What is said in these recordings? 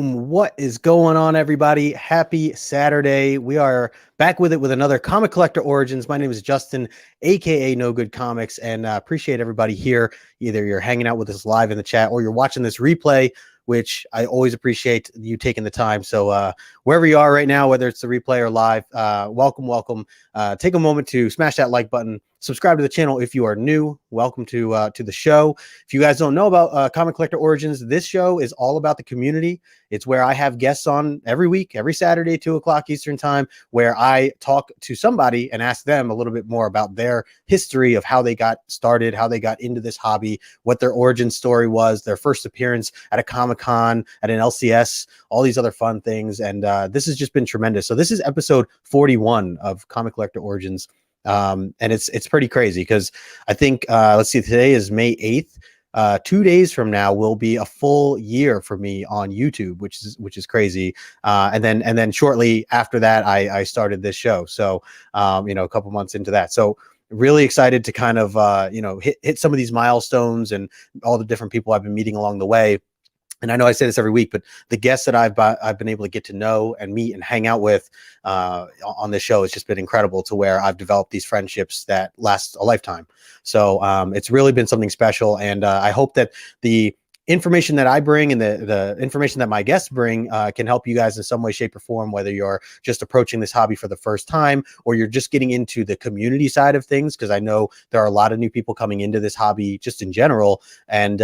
Boom! What is going on, everybody? Happy Saturday. We are back with it with another Comic Collector Origins. My name is Justin, aka No Good Comics, and appreciate everybody here. Either you're hanging out with us live in the chat or you're watching this replay, which I always appreciate you taking the time. So wherever you are right now, whether it's the replay or live, welcome. Take a moment to smash that like button. Subscribe to the channel if you are new. Welcome to the show. If you guys don't know about Comic Collector Origins, this show is all about the community. It's where I have guests on every week, every Saturday, 2 o'clock Eastern time, where I talk to somebody and ask them a little bit more about their history of how they got started, how they got into this hobby, what their origin story was, their first appearance at a Comic-Con, at an LCS, all these other fun things. And this has just been tremendous. So this is episode 41 of Comic Collector Origins. And it's pretty crazy because I think let's see, today is May 8th. 2 days from now will be a full year for me on YouTube, which is crazy. And then shortly after that, I started this show. So a couple months into that. So really excited to kind of hit some of these milestones and all the different people I've been meeting along the way. And I know I say this every week, but the guests that I've been able to get to know and meet and hang out with on this show has just been incredible, to where I've developed these friendships that last a lifetime. So it's really been something special. And I hope that the information that I bring and the information that my guests bring can help you guys in some way, shape, or form, whether you're just approaching this hobby for the first time or you're just getting into the community side of things, because I know there are a lot of new people coming into this hobby just in general. And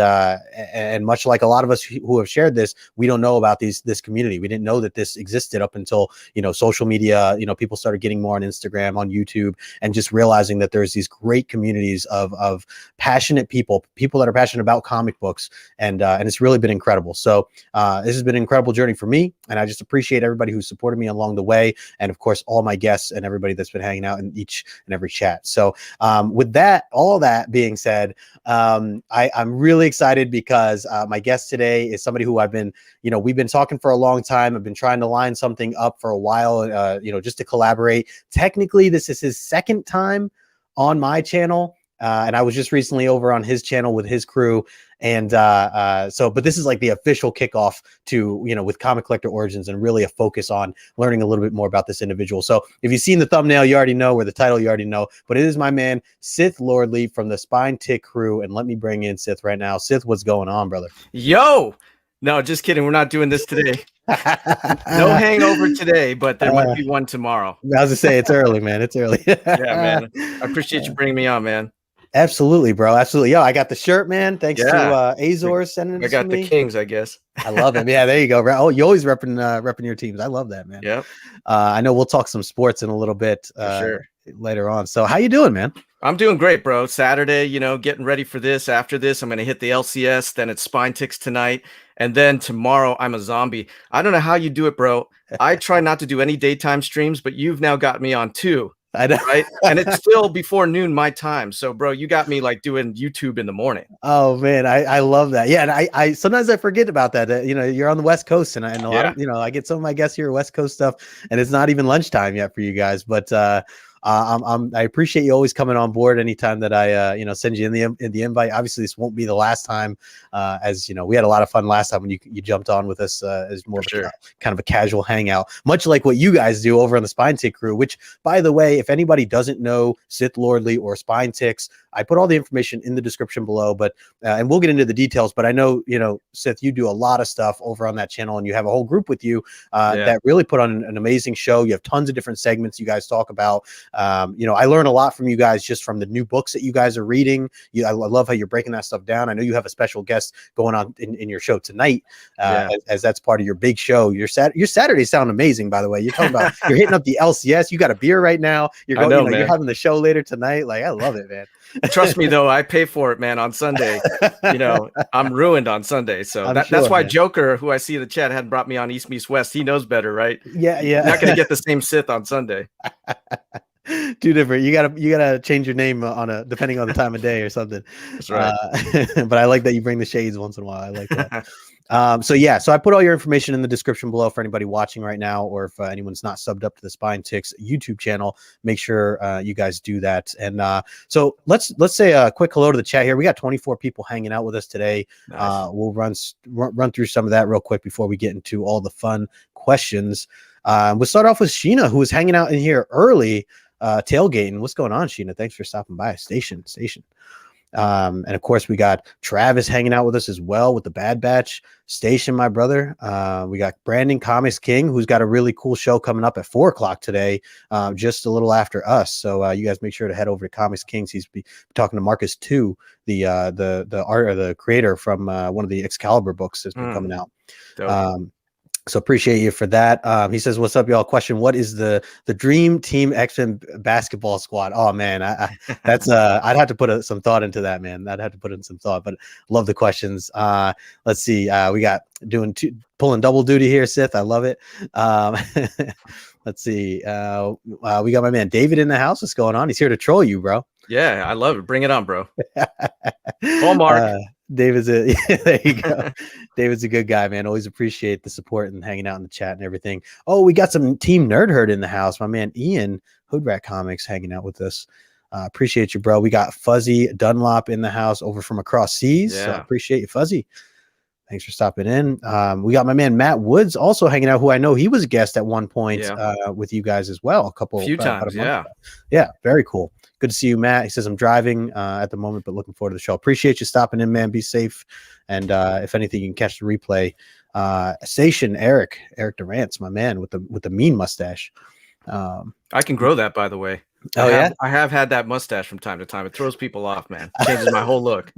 much like a lot of us who have shared this, we don't know about this community. We didn't know that this existed up until, social media, people started getting more on Instagram, on YouTube, and just realizing that there's these great communities of passionate people that are passionate about comic books. And it's really been incredible. So this has been an incredible journey for me, and I just appreciate everybody who supported me along the way, and of course all my guests and everybody that's been hanging out in each and every chat. So with all that being said, I'm really excited because my guest today is somebody who we've been talking for a long time. I've been trying to line something up for a while, just to collaborate. Technically, this is his second time on my channel. And I was just recently over on his channel with his crew. And but this is like the official kickoff to, with Comic Collector Origins, and really a focus on learning a little bit more about this individual. So if you've seen the thumbnail, you already know, or the title, you already know, but it is my man, Sithlordly from the Spine Tick crew. And let me bring in Sith right now. Sith, what's going on, brother? Yo! No, just kidding. We're not doing this today. No hangover today, but there might be one tomorrow. I was to say, it's early, man. It's early. Yeah, man. I appreciate you bringing me on, man. Absolutely, bro. Absolutely. Yo, I got the shirt, man. Thanks to Azor sending it. I got the Kings, I guess. I love him. Yeah, there you go. Oh, you always repping your teams. I love that, man. Yep. I know we'll talk some sports in a little bit later on. So how you doing, man? I'm doing great, bro. Saturday, getting ready for this. After this, I'm going to hit the LCS. Then it's Spine Ticks tonight. And then tomorrow, I'm a zombie. I don't know how you do it, bro. I try not to do any daytime streams, but you've now got me on 2. I know. Right? And it's still before noon my time. So, bro, you got me like doing YouTube in the morning. Oh man, I love that. Yeah, and I sometimes I forget about that. You're on the West Coast, and a lot of, I get some of my guests here West Coast stuff, and it's not even lunchtime yet for you guys. But I appreciate you always coming on board anytime that I send you in the invite. Obviously, this won't be the last time, as we had a lot of fun last time when you jumped on with us as more of kind of a casual hangout, much like what you guys do over on the Spine Tick crew. Which, by the way, if anybody doesn't know Sithlordly or Spine Ticks, I put all the information in the description below. But and we'll get into the details. But I know Sith, you do a lot of stuff over on that channel, and you have a whole group with you that really put on an amazing show. You have tons of different segments you guys talk about. I learn a lot from you guys just from the new books that you guys are reading. I love how you're breaking that stuff down. I know you have a special guest going on in your show tonight, as that's part of your big show. Your Saturdays sound amazing, by the way. You're talking about you're hitting up the LCS. You got a beer right now. You're going. You're having the show later tonight. Like, I love it, man. Trust me, though, I pay for it, man. On Sunday, I'm ruined on Sunday. So that's why Joker, who I see in the chat, hadn't brought me on East Meets West. He knows better, right? Yeah. You're not going to get the same Sith on Sunday. Too different. You gotta change your name depending on the time of day or something. That's right. But I like that you bring the shades once in a while. I like that. So yeah, so I put all your information in the description below for anybody watching right now, or if anyone's not subbed up to the Spine Ticks YouTube channel, make sure you guys do that. And so let's say a quick hello to the chat here. We got 24 people hanging out with us today. Nice. We'll run through some of that real quick before we get into all the fun questions. We'll start off with Sheena, who was hanging out in here early, tailgating. What's going on, Sheena? Thanks for stopping by. Station. And of course, we got Travis hanging out with us as well with the Bad Batch Station, my brother. We got Brandon Comics King, who's got a really cool show coming up at 4 o'clock today, just a little after us. So you guys make sure to head over to Comics Kings. He's talking to Marcus 2, the art or the creator from one of the Excalibur books that's been coming out. So appreciate you for that. He says, "What's up, y'all? Question: What is the dream team X-Men basketball squad?" Oh man, that's I'd have to put some thought into that, man. I'd have to put in some thought, but love the questions. Let's see. We got pulling double duty here, Sith. I love it. Let's see. We got my man David in the house. What's going on? He's here to troll you, bro. Yeah, I love it. Bring it on, bro. Hallmark. David's there you go. David's a good guy, man. Always appreciate the support and hanging out in the chat and everything. Oh, we got some Team Nerd Herd in the house. My man Ian, Hoodrat Comics, hanging out with us. Appreciate you, bro. We got Fuzzy Dunlop in the house over from across seas. Yeah. So appreciate you, Fuzzy. Thanks for stopping in. We got my man Matt Woods also hanging out, who I know he was a guest at one point with you guys as well. A few times, yeah. Yeah, very cool. Good to see you, Matt. He says, I'm driving at the moment, but looking forward to the show. Appreciate you stopping in, man. Be safe. And if anything, you can catch the replay. Station Eric Durant's my man with the mean mustache. I can grow that, by the way. I have had that mustache from time to time. It throws people off, man. Changes my whole look.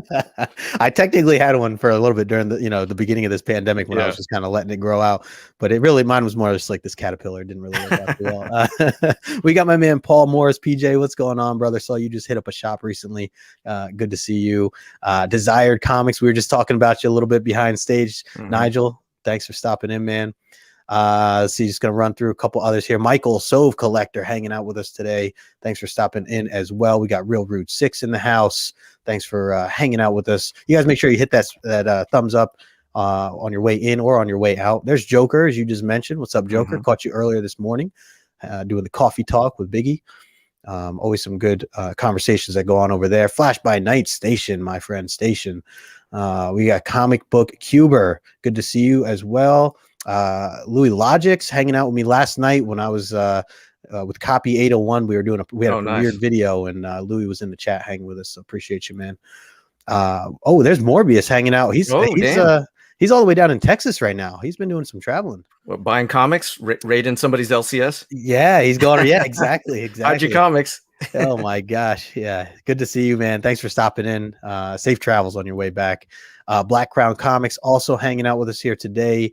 I technically had one for a little bit during the beginning of this pandemic when I was just kind of letting it grow out, but mine was more just like this caterpillar. It didn't really work out too well. We got my man Paul Morris. PJ, what's going on, brother? Saw you just hit up a shop recently. Good to see you. Desired Comics, we were just talking about you a little bit behind stage. Nigel, thanks for stopping in, man. Let's see, just gonna run through a couple others here. Michael Sove Collector hanging out with us today. Thanks for stopping in as well. We got Real Rude 6 in the house. Thanks for hanging out with us. You guys make sure you hit that thumbs up on your way in or on your way out. There's Joker, as you just mentioned. What's up, Joker? Caught you earlier this morning doing the coffee talk with Biggie. Always some good conversations that go on over there. Flash by Night Station, my friend Station. We got Comic Book Cuber. Good to see you as well. Louis Logix hanging out with me last night when I was with Copy 801. We had a premiered video, and Louis was in the chat hanging with us. So appreciate you, man. There's Morbius hanging out. He's all the way down in Texas right now. He's been doing some traveling. What, buying comics, raiding somebody's LCS. Yeah, he's going. Yeah, exactly. IG Comics. Oh my gosh. Yeah. Good to see you, man. Thanks for stopping in. Safe travels on your way back. Black Crown Comics also hanging out with us here today.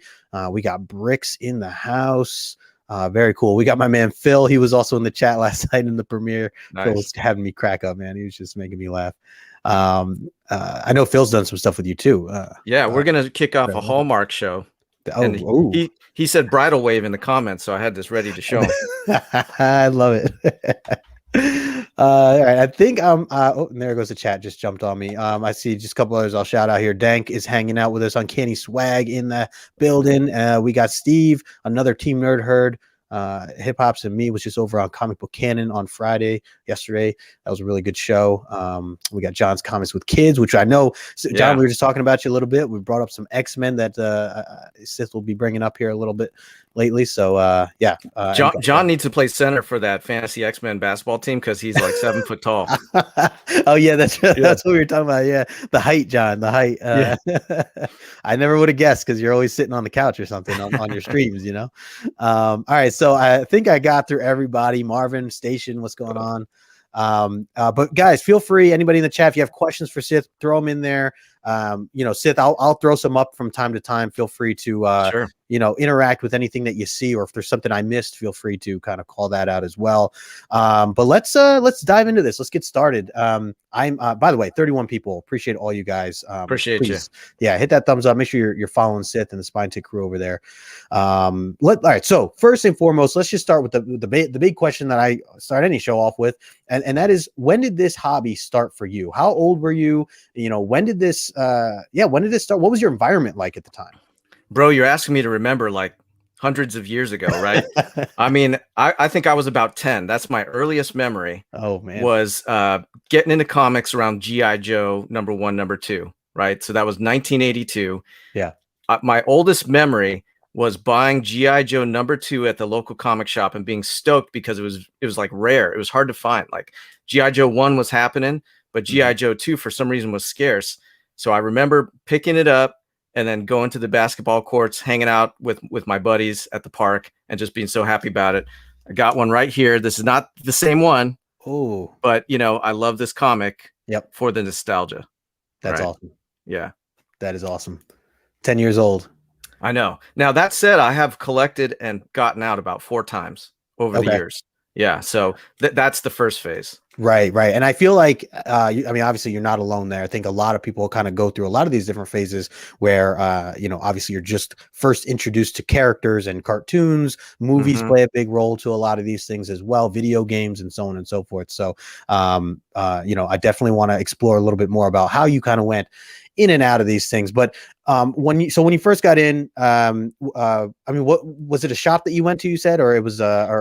We got Bricks in the house. Very cool. We got my man Phil. He was also in the chat last night in the premiere. Nice. Phil was having me crack up, man. He was just making me laugh. I know Phil's done some stuff with you too. We're gonna kick off a Hallmark show. He said bridal wave in the comments, so I had this ready to show him. I love it. All right, I think and there goes the chat, just jumped on me. I see just a couple others I'll shout out here. Dank is hanging out with us. Uncanny Swag in the building. We got Steve, another Team Nerd Herd. Hip Hops and Me was just over on Comic Book Canon on yesterday. That was a really good show. We got John's Comics with Kids, which I know, John, we were just talking about you a little bit. We brought up some X-Men that Sith will be bringing up here a little bit lately. So John needs to play center for that fantasy X-Men basketball team because he's like 7 foot tall. Oh yeah, that's what we were talking about. Yeah, the height, John, the height. I never would have guessed because you're always sitting on the couch or something on your streams, you know. All right, so I think I got through everybody. Marvin, Station, what's going on? But guys, feel free, anybody in the chat, if you have questions for Sith, throw them in there. Sith, I'll throw some up from time to time. Feel free to interact with anything that you see, or if there's something I missed, feel free to kind of call that out as well. But let's dive into this. Let's get started. I'm by the way, 31 people. Appreciate all you guys. Appreciate you. Yeah, hit that thumbs up. Make sure you're following Sith and the Spine Tick crew over there. All right. So first and foremost, let's just start with the big question that I start any show off with, and that is, when did this hobby start for you? How old were you? When did this? When did this start? What was your environment like at the time? Bro, you're asking me to remember like hundreds of years ago, right? I mean, I think I was about 10. That's my earliest memory Oh man. was getting into comics around G.I. Joe #1, #2, right? So that was 1982. Yeah. My oldest memory was buying GI Joe #2 at the local comic shop and being stoked because it was like rare. It was hard to find. Like GI Joe 1 was happening, but GI Joe 2 for some reason was scarce. So I remember picking it up and then going to the basketball courts, hanging out with my buddies at the park and just being so happy about it. I got one right here. This is not the same one, Oh, but I love this comic yep. for the nostalgia. That's Right? awesome. Yeah. That is awesome. 10 years old. I know. Now that said, I have collected and gotten out about 4 times over the Okay. years. Yeah, so that's the first phase. Right, right. And I feel like, I mean, obviously you're not alone there. I think a lot of people kind of go through a lot of these different phases where, obviously you're just first introduced to characters and cartoons, movies Mhm. play a big role to a lot of these things as well, video games and so on and so forth. So, I definitely want to explore a little bit more about how you kind of went in and out of these things. But when you first got in, I mean, what was it, a shop that you went to, you said, or it was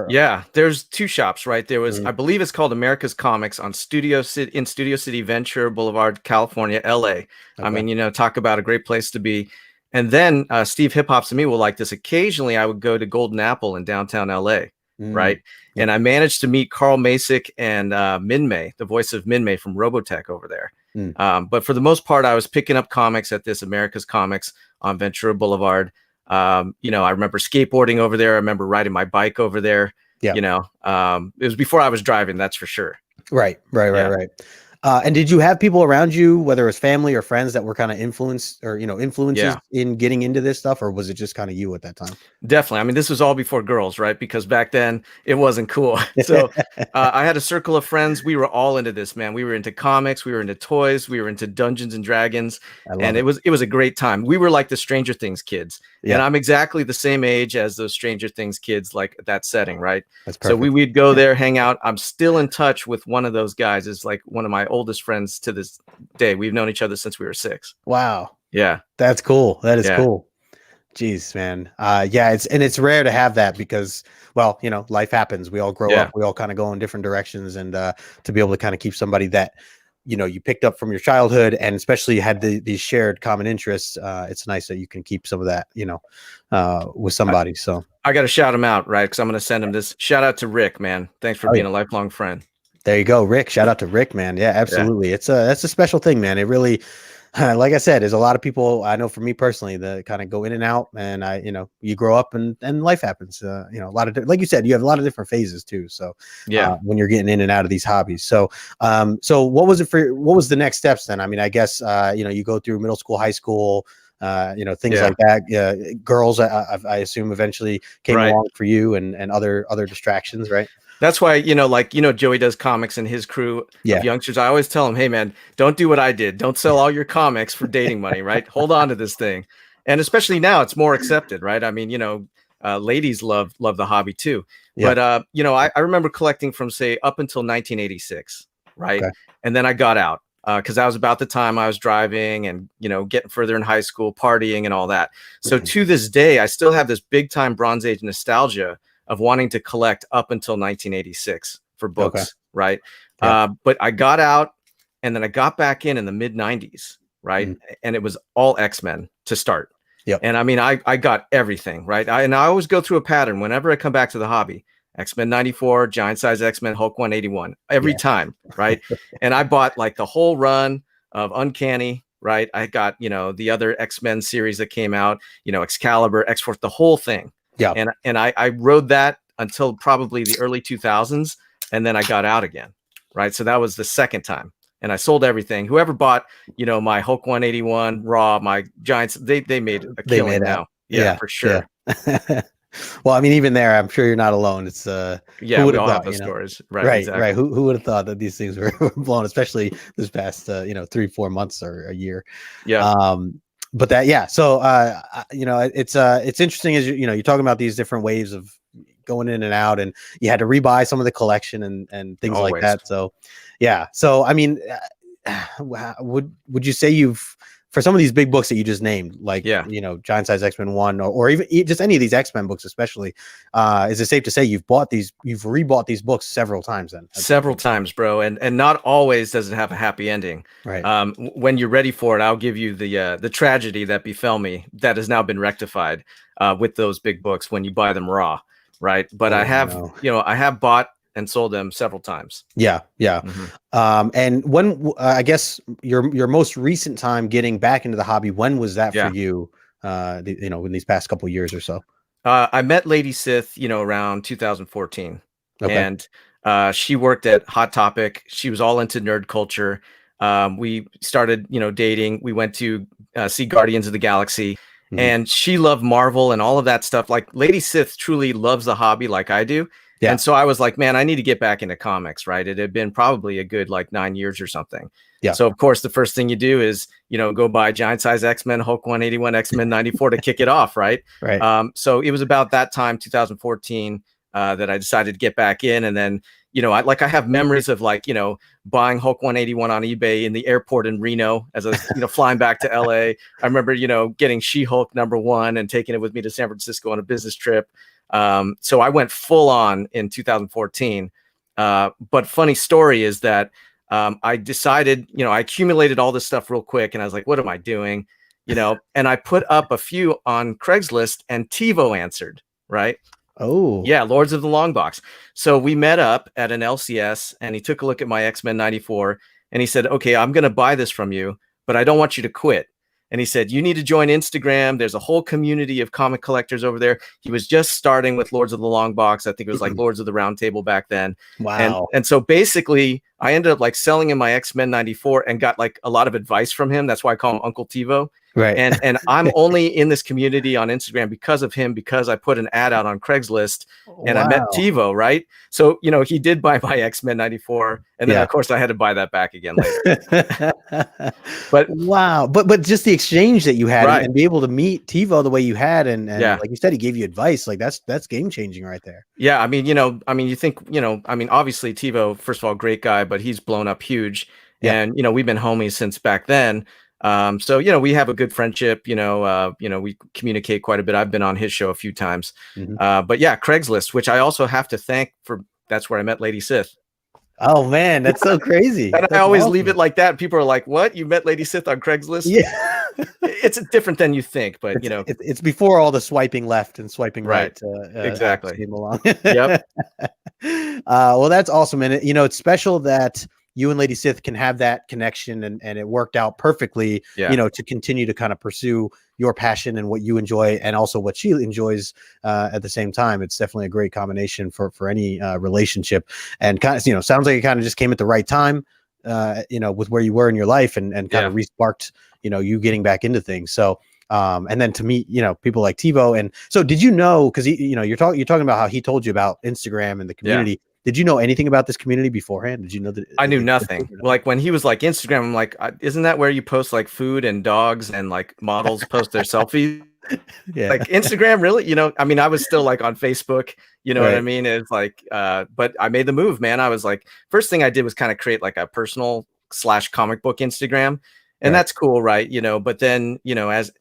Yeah, there's 2 shops, right? There was, Mhm. I believe it's called America's Comics on Studio City, Ventura Boulevard, California, LA. I Okay. mean, talk about a great place to be. And then Steve Hip Hops and me will like this. Occasionally, I would go to Golden Apple in downtown LA, Mm. right? Yep. And I managed to meet Carl Masick and Min May, the voice of Min May from Robotech over there. Mm. But for the most part, I was picking up comics at this America's Comics on Ventura Boulevard. I remember skateboarding over there. I remember riding my bike over there. Yeah. It was before I was driving, that's for sure. Right, right, right, Yeah. right. And did you have people around you, whether it was family or friends, that were kind of influenced or influences Yeah. in getting into this stuff, or was it just kind of you at that time? Definitely. I mean, this was all before girls, right? Because back then it wasn't cool. So I had a circle of friends. We were all into this, man. We were into comics. We were into toys. We were into Dungeons and Dragons, I love and it. it was a great time. We were like the Stranger Things kids, and Yeah, I'm exactly the same age as those Stranger Things kids, like that setting, right? that's So perfect. we'd go there, hang out. I'm still in touch with one of those guys. Is like one of my oldest friends to this day. We've known each other since we were 6. Wow, Yeah, that's cool. That is yeah, cool. Jeez, man. Yeah, it's rare to have that because, well, life happens. We all grow up. yeah. We all kind of go in different directions, and to be able to kind of keep somebody that you picked up from your childhood, and especially had these shared common interests, it's nice that you can keep some of that, with somebody. So I got to shout him out, right? Because I'm going to send him this. Shout out to Rick, man. Thanks for oh, yeah. being a lifelong friend. There you go, Rick. Shout out to Rick, man. Yeah, Yeah. absolutely. That's a special thing, man. It really, like I said, there's a lot of people I know, for me personally, that kind of go in and out, and you grow up and life happens. A lot of, like you said, you have a lot of different phases too. So Yeah. when you're getting in and out of these hobbies. So what was the next steps then? I mean, I guess you go through middle school, high school, things Yeah. like that. Girls, I assume, eventually came Right. along for you, and other distractions, right? That's why, Joey does comics and his crew Yeah. of youngsters. I always tell him, hey, man, don't do what I did. Don't sell all your comics for dating money, right? Hold on to this thing. And especially now, it's more accepted, right? I mean, ladies love the hobby too. Yeah. But, I remember collecting from, say, up until 1986, right? Okay. And then I got out because that was about the time I was driving and, getting further in high school, partying and all that. So Mhm. to this day, I still have this big time Bronze Age nostalgia of wanting to collect up until 1986 for books, Okay. right? Yeah. But I got out and then I got back in the mid 90s, right? Mhm. And it was all X-Men to start. Yep. And I mean, I got everything, right? I always go through a pattern whenever I come back to the hobby. X-Men 94, Giant Size X-Men, Hulk 181, every Yeah. time, right? And I bought like the whole run of Uncanny, right? I got, the other X-Men series that came out, Excalibur, X-Force, the whole thing. Yeah. And I rode that until probably the early 2000s, and then I got out again, right? So that was the second time, and I sold everything. Whoever bought, my Hulk 181 Raw, my Giants, they made a They killing made out. now. Yeah, for sure. Yeah. Well, I mean, even there, I'm sure you're not alone. It's Yeah, who would we have all have thought, those stories, right? Right, Exactly. right. Who would have thought that these things were blown, especially this past 3-4 months or a year. Yeah, But that, yeah. So it's interesting, as you're talking about these different waves of going in and out, and you had to rebuy some of the collection and things like always. that. So yeah. So I mean, would you say you've for some of these big books that you just named, like, Yeah. Giant Size X-Men 1, or even just any of these X-Men books, especially, is it safe to say you've rebought these books several times then? Several times, bro, and not always does it have a happy ending. Right. When you're ready for it, I'll give you the tragedy that befell me that has now been rectified with those big books when you buy them raw, right? But Oh, I have, no. I have bought and sold them several times. Yeah. And when I guess your most recent time getting back into the hobby, when was that for you? In these past couple of years or so. I met Lady Sith, around 2014, Okay. and she worked at Hot Topic. She was all into nerd culture. We started, dating. We went to see Guardians of the Galaxy, and she loved Marvel and all of that stuff. Like Lady Sith truly loves the hobby like I do. Yeah. And so I was like, man, I need to get back into comics, right? It had been probably a good 9 years or something. Yeah. So of course, the first thing you do is, go buy Giant Size X-Men, Hulk 181, X-Men 94 to kick it off, right? Right. So it was about that time, 2014, that I decided to get back in. And then, I have memories of buying Hulk 181 on eBay in the airport in Reno as I was, flying back to LA. I remember, getting She-Hulk #1 and taking it with me to San Francisco on a business trip. So I went full on in 2014. But funny story is that I decided, I accumulated all this stuff real quick and I was like, what am I doing? And I put up a few on Craigslist and TiVo answered, right? Oh, yeah. Lords of the Long Box. So we met up at an LCS and he took a look at my X-Men 94 and he said, okay, I'm going to buy this from you, but I don't want you to quit. And he said, you need to join Instagram. There's a whole community of comic collectors over there. He was just starting with Lords of the Long Box. I think it was like Lords of the Round Table back then. wow. And so basically I ended up selling him my X-Men 94 and got a lot of advice from him. That's why I call him Uncle TiVo. Right. And I'm only in this community on Instagram because of him, because I put an ad out on Craigslist and I met TiVo, right? So, he did buy my X-Men 94. And then of course I had to buy that back again later. But wow. But just the exchange that you had, right, and be able to meet TiVo the way you had. And yeah, like you said, he gave you advice. Like that's game changing right there. Yeah. I mean, you think, obviously TiVo, first of all, great guy, but he's blown up huge. Yeah. And, we've been homies since back then. So, we have a good friendship, we communicate quite a bit. I've been on his show a few times. But yeah, Craigslist, which I also have to thank that's where I met Lady Sith. Oh man, that's so crazy. And I always leave it like that. People are like, what? You met Lady Sith on Craigslist? Yeah. It's different than you think, but it's before all the swiping left and swiping right. Exactly. Came along. Yep. Well, that's awesome. And it's special that you and Lady Sith can have that connection, and it worked out perfectly, to continue to kind of pursue your passion and what you enjoy, and also what she enjoys at the same time. It's definitely a great combination for any relationship, and kind of, sounds like it kind of just came at the right time, with where you were in your life, and kind of resparked, you getting back into things. So, and then to meet, people like TiVo. And so did you know, cause you're talking about how he told you about Instagram and the community. Yeah. Did you know anything about this community beforehand? Did you know that? I knew nothing. When he was like Instagram, I'm like, isn't that where you post food and dogs and models post their selfies? Yeah. Instagram, really? I was still on Facebook, right. What I mean? It's but I made the move, man. I was first thing I did was kind of create a personal / comic book Instagram. And that's cool, right? But then, as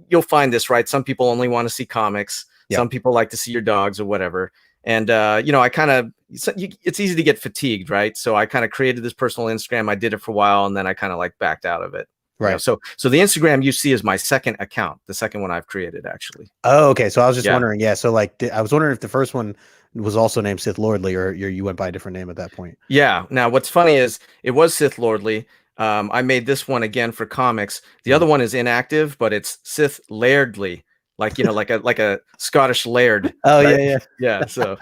you'll find this, right? Some people only want to see comics. Yeah. Some people like to see your dogs or whatever. And, I kind of, it's easy to get fatigued, right? So I kind of created this personal Instagram. I did it for a while, and then I kind of backed out of it. Right. So the Instagram you see is my second account, the second one I've created, actually. Oh, okay. So I was just wondering. Yeah. So I was wondering if the first one was also named Sithlordly, or you went by a different name at that point. Yeah. Now, what's funny is it was Sithlordly. I made this one again for comics. The other one is inactive, but it's Sithlordly. Like a Scottish laird. Oh, right? yeah. Yeah. So,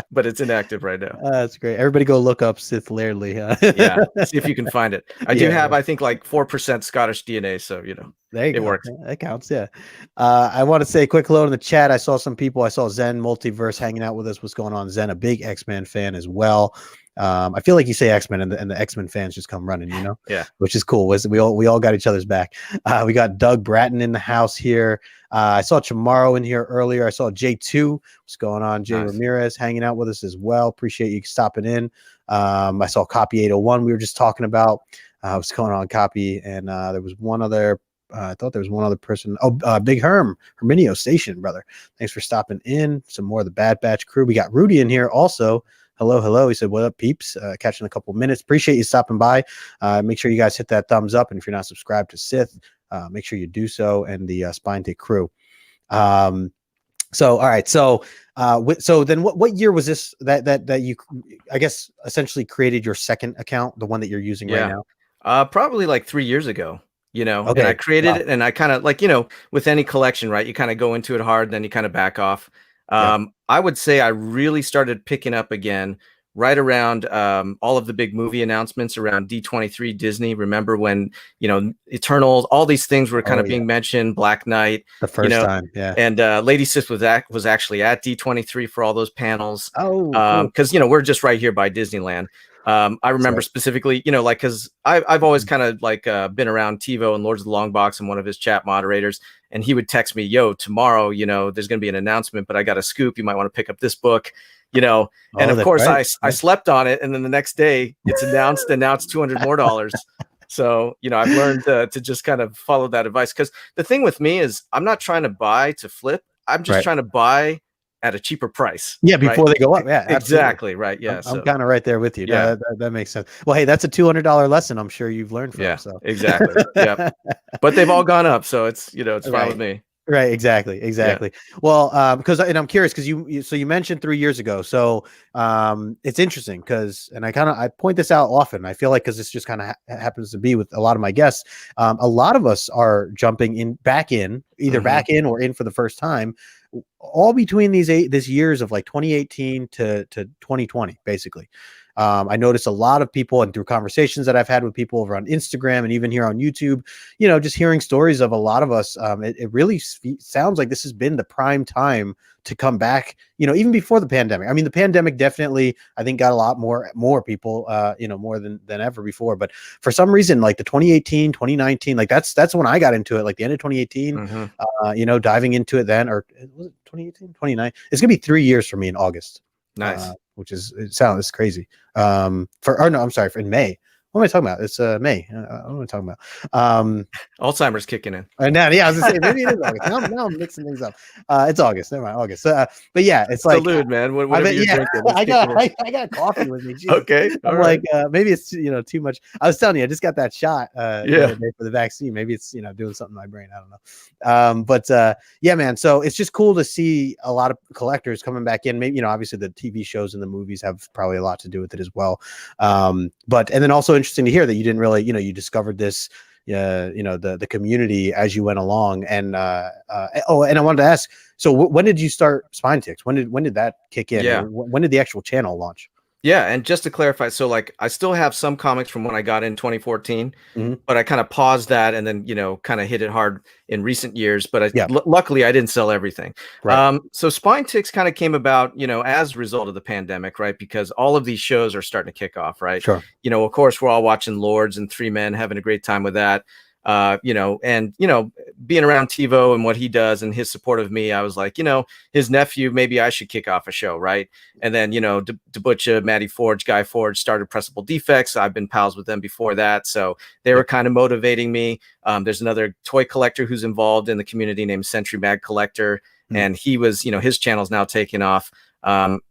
but it's inactive right now. That's great. Everybody go look up Sithlordly. Yeah. See if you can find it. I do have, I think 4% Scottish DNA. So, there you go. Works. That counts. Yeah. I want to say a quick hello in the chat. I saw some people. I saw Zen Multiverse hanging out with us. What's going on? Zen, a big X-Men fan as well. I feel like you say X-Men and the X-Men fans just come running, yeah, which is cool. We all got each other's back. We got Doug Bratton in the house here. I saw Chamorro in here earlier. I saw J2. What's going on? Jay Ramirez hanging out with us as well. Appreciate you stopping in. I saw Copy 801 we were just talking about. What's going on, Copy? And there was one other. I thought there was one other person. Oh, Big Herminio Station, brother. Thanks for stopping in. Some more of the Bad Batch crew. We got Rudy in here also. Hello, hello. He said, "What up, peeps? Catching a couple minutes. Appreciate you stopping by. Make sure you guys hit that thumbs up, and if you're not subscribed to Sith, make sure you do so. And the Spine Take crew. So all right. So so then what year was this that you, I guess, essentially created your second account, the one that you're using right now? Probably like 3 years ago, and Okay. I created Wow. it, and I kind of like, with any collection, right? You kind of go into it hard, then you kind of back off. Yep. I would say I really started picking up again right around all of the big movie announcements around D23 Disney. Remember when, Eternals, all these things were kind Oh of yeah. being mentioned, Black Knight, The first time. Yeah. and Lady Sif was actually at D23 for all those panels. Oh, cool. Because we're just right here by Disneyland. I remember specifically, like, because I've always kind of like been around TiVo and Lords of the Long Box and one of his chat moderators, and he would text me, "Yo, tomorrow, there's going to be an announcement, but I got a scoop. You might want to pick up this book." And of course, right. I slept on it, and then the next day it's announced, and now it's $200 more. So, I've learned to just kind of follow that advice, because the thing with me is I'm not trying to buy to flip. I'm just trying to buy at a cheaper price. Yeah, before they go up. Yeah, absolutely. Exactly. Right. Yeah. I'm kind of right there with you. Yeah. No, that makes sense. Well, hey, that's a $200 lesson I'm sure you've learned from. Yeah, So exactly. Yeah. But they've all gone up, so it's, it's fine with me. Right, exactly. Yeah. Well, because, and I'm curious because you mentioned 3 years ago, so it's interesting because, and I point this out often. I feel like because this just kind of happens to be with a lot of my guests. A lot of us are jumping back in, either back in or in for the first time, all between these years of like 2018 to 2020, basically. I noticed a lot of people, and through conversations that I've had with people over on Instagram and even here on YouTube, just hearing stories of a lot of us. It really sounds like this has been the prime time to come back, even before the pandemic. I mean, the pandemic definitely, I think, got a lot more people, more than ever before. But for some reason, like the 2018, 2019, like that's when I got into it, like the end of 2018, diving into it then, or was it 2018, 29? It's going to be 3 years for me in August. Nice. Which it's crazy. I'm sorry, in May. What am I talking about? It's May. What am I talking about? Alzheimer's kicking in. Yeah, I was gonna say maybe it is August. Now I'm mixing things up. It's August. Never mind, August. But yeah, it's like salute, man. Whatever you're drinking. I got coffee with me. Jeez. Okay. I'm like, maybe it's too much. I was telling you, I just got that shot the other day for the vaccine. Maybe it's doing something in my brain. I don't know. But yeah, man. So it's just cool to see a lot of collectors coming back in. Maybe obviously the TV shows and the movies have probably a lot to do with it as well. But and then also interesting to hear that you didn't really, you discovered this, the community as you went along. And and I wanted to ask, so when did you start Spine Ticks? When did that kick in? Yeah. When did the actual channel launch? Yeah, and just to clarify, so like I still have some comics from when I got in 2014, but I kind of paused that and then kind of hit it hard in recent years. But luckily I didn't sell everything. Right. So Spine Ticks kind of came about, as a result of the pandemic, right? Because all of these shows are starting to kick off, right? Sure. Of course, we're all watching Lords and Three Men, having a great time with that. Being around TiVo and what he does and his support of me, I was like, his nephew, maybe I should kick off a show, right? And then, Debucha, Matty Forge, Guy Forge started Pressable Defects. I've been pals with them before that, so they were kind of motivating me. There's another toy collector who's involved in the community named Century Mag Collector, and he was, his channel's now taking off.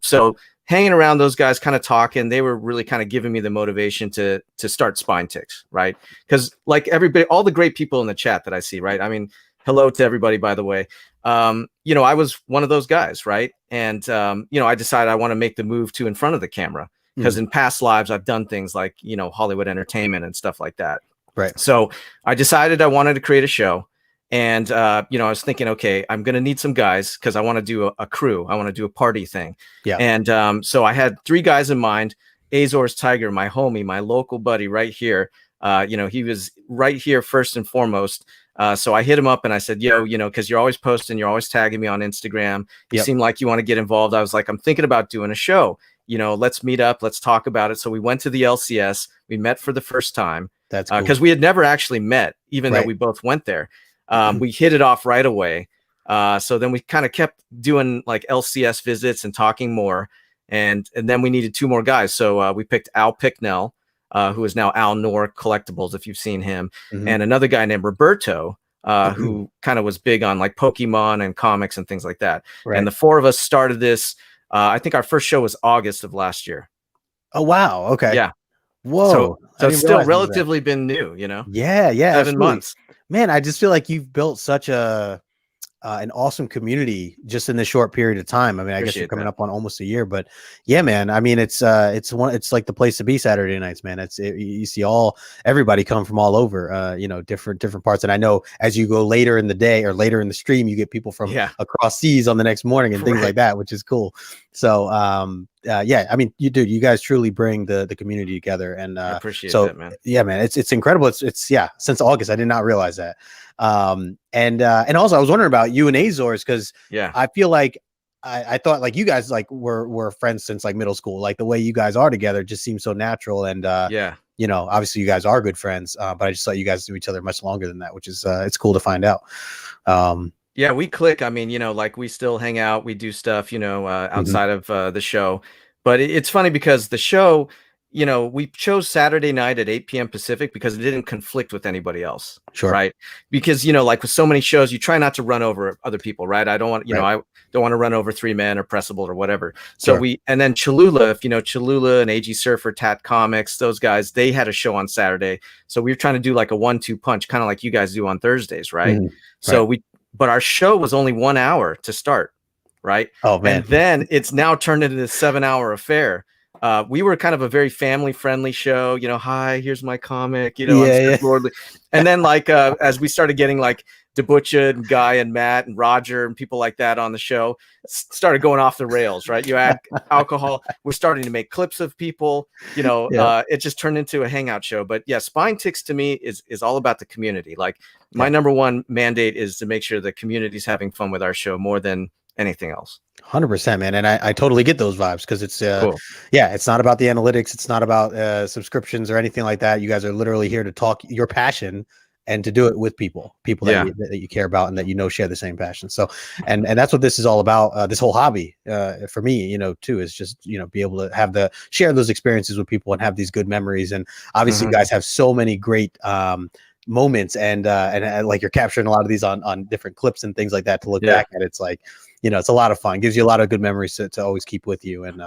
So hanging around those guys, kind of talking, they were really kind of giving me the motivation to start Spine Ticks, right? Because like everybody, all the great people in the chat that I see, right? I mean, hello to everybody, by the way. I was one of those guys, right? And I decided I want to make the move to in front of the camera, because in past lives I've done things like Hollywood entertainment and stuff like that. Right. So I decided I wanted to create a show. And, I was thinking, okay, I'm going to need some guys because I want to do a crew. I want to do a party thing. Yeah. And so I had 3 guys in mind. Azor's Tiger, my homie, my local buddy right here. He was right here first and foremost. So I hit him up and I said, yo, because you're always posting, you're always tagging me on Instagram. You seem like you want to get involved. I was like, I'm thinking about doing a show. Let's meet up. Let's talk about it. So we went to the LCS. We met for the first time. That's cool. Because we had never actually met, even though we both went there. We hit it off right away. So then we kind of kept doing like LCS visits and talking more. and then we needed 2 more guys. So we picked Al Picknell, who is now Al Noor Collectibles, if you've seen him, Mhm. and another guy named Roberto, who kind of was big on like Pokemon and comics and things like that. And Right. the 4 of us started this. I think our first show was August of last year. Oh, wow. Okay. Yeah. So Whoa. I so it's didn't still realize any of that. relatively been new, you know, Yeah, yeah, 7 absolutely. months. Man, I just feel like you've built such an awesome community just in this short period of time. I mean, I guess you're Appreciate coming that. up on almost a year, but yeah, man. I mean, it's like the place to be Saturday nights, man. You see everybody come from all over, different parts. And I know as you go later in the day or later in the stream, you get people from Yeah. across seas on the next morning and things like Right. that, which is cool. So, yeah, I mean, you guys truly bring the community together, and I appreciate so that, man. yeah, man, it's incredible. It's yeah, since August, I did not realize that. And also I was wondering about you and Azores, because Yeah. I feel like I thought like you guys like were friends since like middle school. Like the way you guys are together just seems so natural, and Yeah. obviously you guys are good friends, but I just thought you guys knew each other much longer than that, which is it's cool to find out. Yeah, we click. I mean, like we still hang out, we do stuff, Mhm. outside of the show. But it's funny because the show, we chose Saturday night at 8 p.m. Pacific because it didn't conflict with anybody else, Sure. right? Because, like with so many shows, you try not to run over other people, right? I don't want, Right. I don't want to run over 3 men or Pressable or whatever. So Sure. and then Cholula, if you know Cholula and AG Surfer, Tat Comics, those guys, they had a show on Saturday. So we were trying to do like a 1-2 punch, kind of like you guys do on Thursdays, right? Mhm. So Right. but our show was only 1 hour to start, right? Oh man. And then it's now turned into this 7-hour affair. We were kind of a very family-friendly show, hi, here's my comic, I'm Yeah, Sithlordly. And then like as we started getting like Debutcha and Guy and Matt and Roger and people like that on the show, started going off the rails, right? You add alcohol, we're starting to make clips of people, yeah. it just turned into a hangout show. But yeah, Spine Ticks to me is all about the community. Like my Yeah. number one mandate is to make sure the community's having fun with our show more than anything else. 100%, man. And I totally get those vibes, because it's Cool. yeah, it's not about the analytics, it's not about subscriptions or anything like that. You guys are literally here to talk your passion and to do it with people Yeah. that you care about and that share the same passion. So and that's what this is all about. This whole hobby for me, too, is just be able to share those experiences with people and have these good memories. And obviously you guys have so many great moments, and like you're capturing a lot of these on different clips and things like that to look back at. It's like, it's a lot of fun, gives you a lot of good memories to always keep with you. And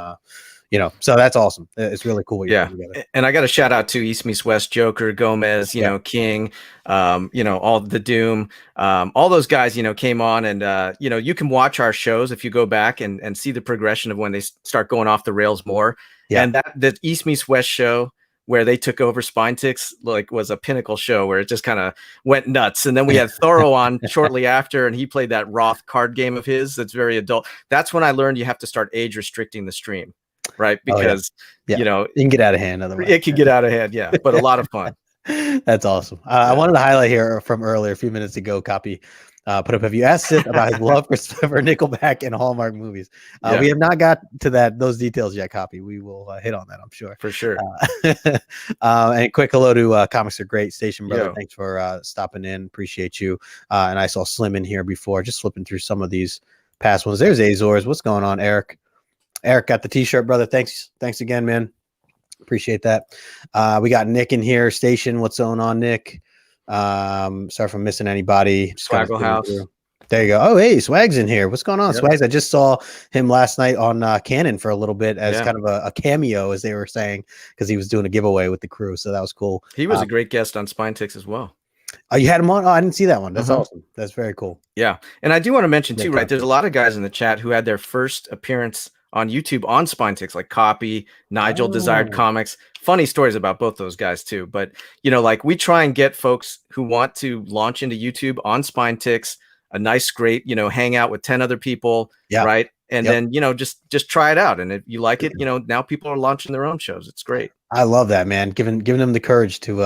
so that's awesome. It's really cool what you're putting together. And I got to shout out to East Meets West, Joker, Gomez, King, all the Doom, all those guys, came on, and you can watch our shows if you go back and see the progression of when they start going off the rails more. Yeah. And the East Meets West show where they took over Spine Ticks was a pinnacle show where it just kind of went nuts. And then we had Thorough on shortly after, and he played that Roth card game of his that's very adult. That's when I learned you have to start age restricting the stream, right? Because it can get out of hand otherwise. It can get out of hand, yeah, but a lot of fun. That's awesome. I wanted to highlight here from earlier, a few minutes ago, Copy put up, have you asked Sith about his love for Nickelback and Hallmark movies? We have not got to those details yet, Copy. We will hit on that, I'm sure. For sure. And quick hello to Comics Are Great Station, brother. Yo. Thanks for stopping in. Appreciate you. And I saw Slim in here before, just flipping through some of these past ones. There's Azores. What's going on, Eric? Eric got the t-shirt, brother. Thanks again, man. Appreciate that. We got Nick in here. Station, what's going on, Nick? Sorry if I'm missing anybody. Just Swaggle House. There you go. Oh, hey, Swag's in here. What's going on, Yep. Swags? I just saw him last night on Canon for a little bit as Yeah. kind of a cameo, as they were saying, because he was doing a giveaway with the crew. So that was cool. He was a great guest on Spine Ticks as well. Oh, you had him on? Oh, I didn't see that one. That's awesome. That's very cool. Yeah. And I do want to mention too, right? There's a lot of guys in the chat who had their first appearance on YouTube on Spine Ticks, like Copy, Nigel, Desired Comics. Funny stories about both those guys too. But like we try and get folks who want to launch into YouTube on Spine Ticks, a nice, great, hang out with 10 other people, right? And then, just try it out. And if you like it, now people are launching their own shows. It's great. I love that, man. Giving them the courage to,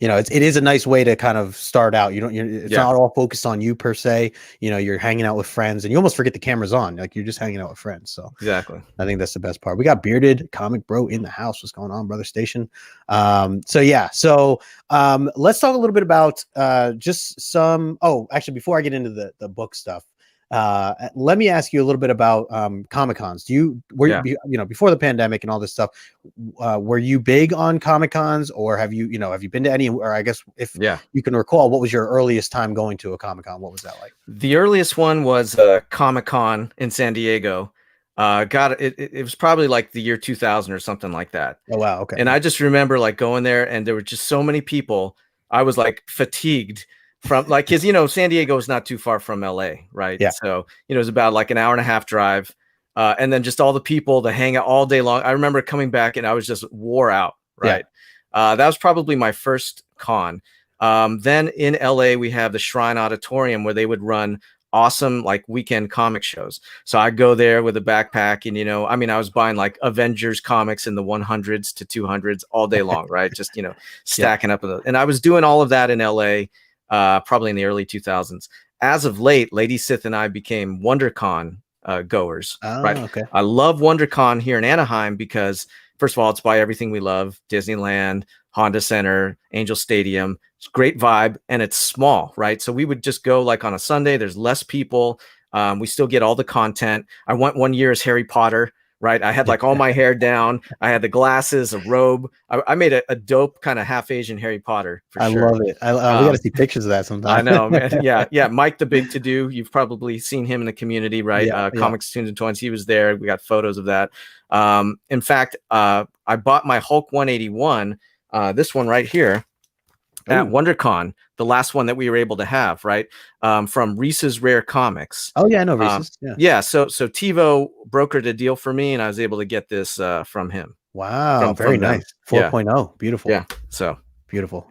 it is a nice way to kind of start out. It's not all focused on you per se. You're hanging out with friends, and you almost forget the camera's on. Like you're just hanging out with friends. So exactly, I think that's the best part. We got Bearded Comic Bro in the house. What's going on, brother? Station. So yeah. So let's talk a little bit about just some. Oh, actually, before I get into the book stuff, Let me ask you a little bit about Comic Cons. Yeah. Before the pandemic and all this stuff, were you big on Comic Cons, or have you been to any? Or I guess if Yeah. you can recall, what was your earliest time going to a Comic Con? What was that like? The earliest one was Comic Con in San Diego. It was probably like the year 2000 or something like that. Oh wow, okay. And I just remember like going there and there were just so many people. I was like fatigued from like, cause San Diego is not too far from LA, right? Yeah. So, it was about like an hour and a half drive. And then just all the people to hang out all day long. I remember coming back and I was just wore out, right? That was probably my first con. Then in LA, we have the Shrine Auditorium where they would run awesome like weekend comic shows. So I go there with a backpack and I was buying like Avengers comics in the 100s to 200s all day long, right? Just stacking up and I was doing all of that in LA probably in the early 2000s. As of late, Lady Sith and I became WonderCon goers, right? Okay. I love WonderCon here in Anaheim because first of all, it's by everything we love: Disneyland, Honda Center, Angel Stadium. It's great vibe and it's small, right? So we would just go like on a Sunday. There's less people. We still get all the content. I went one year as Harry Potter, right? I had like all my hair down. I had the glasses, a robe. I made a dope kind of half Asian Harry Potter for sure. I love it. We got to see pictures of that sometime. I know, man. Yeah. Mike the Big To Do. You've probably seen him in the community, right? Comics, Tunes, and Toys. He was there. We got photos of that. In fact, I bought my Hulk 181, this one right here, at WonderCon, the last one that we were able to have, right? From Reese's Rare Comics. Oh yeah, I know Reese's. So TiVo brokered a deal for me, and I was able to get this from him. Wow, very nice. 4.0, beautiful. Yeah, so beautiful.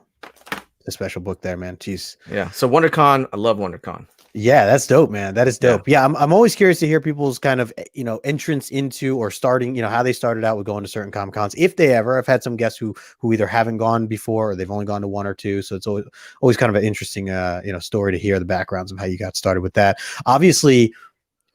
A special book there, man. Jeez. Yeah. So WonderCon, I love WonderCon. Yeah, that's dope, man. That is dope. Yeah, I'm always curious to hear people's kind of entrance into or starting, how they started out with going to certain Comic Cons, if they ever. I've had some guests who either haven't gone before or they've only gone to one or two, so it's always kind of an interesting story to hear the backgrounds of how you got started with that. Obviously,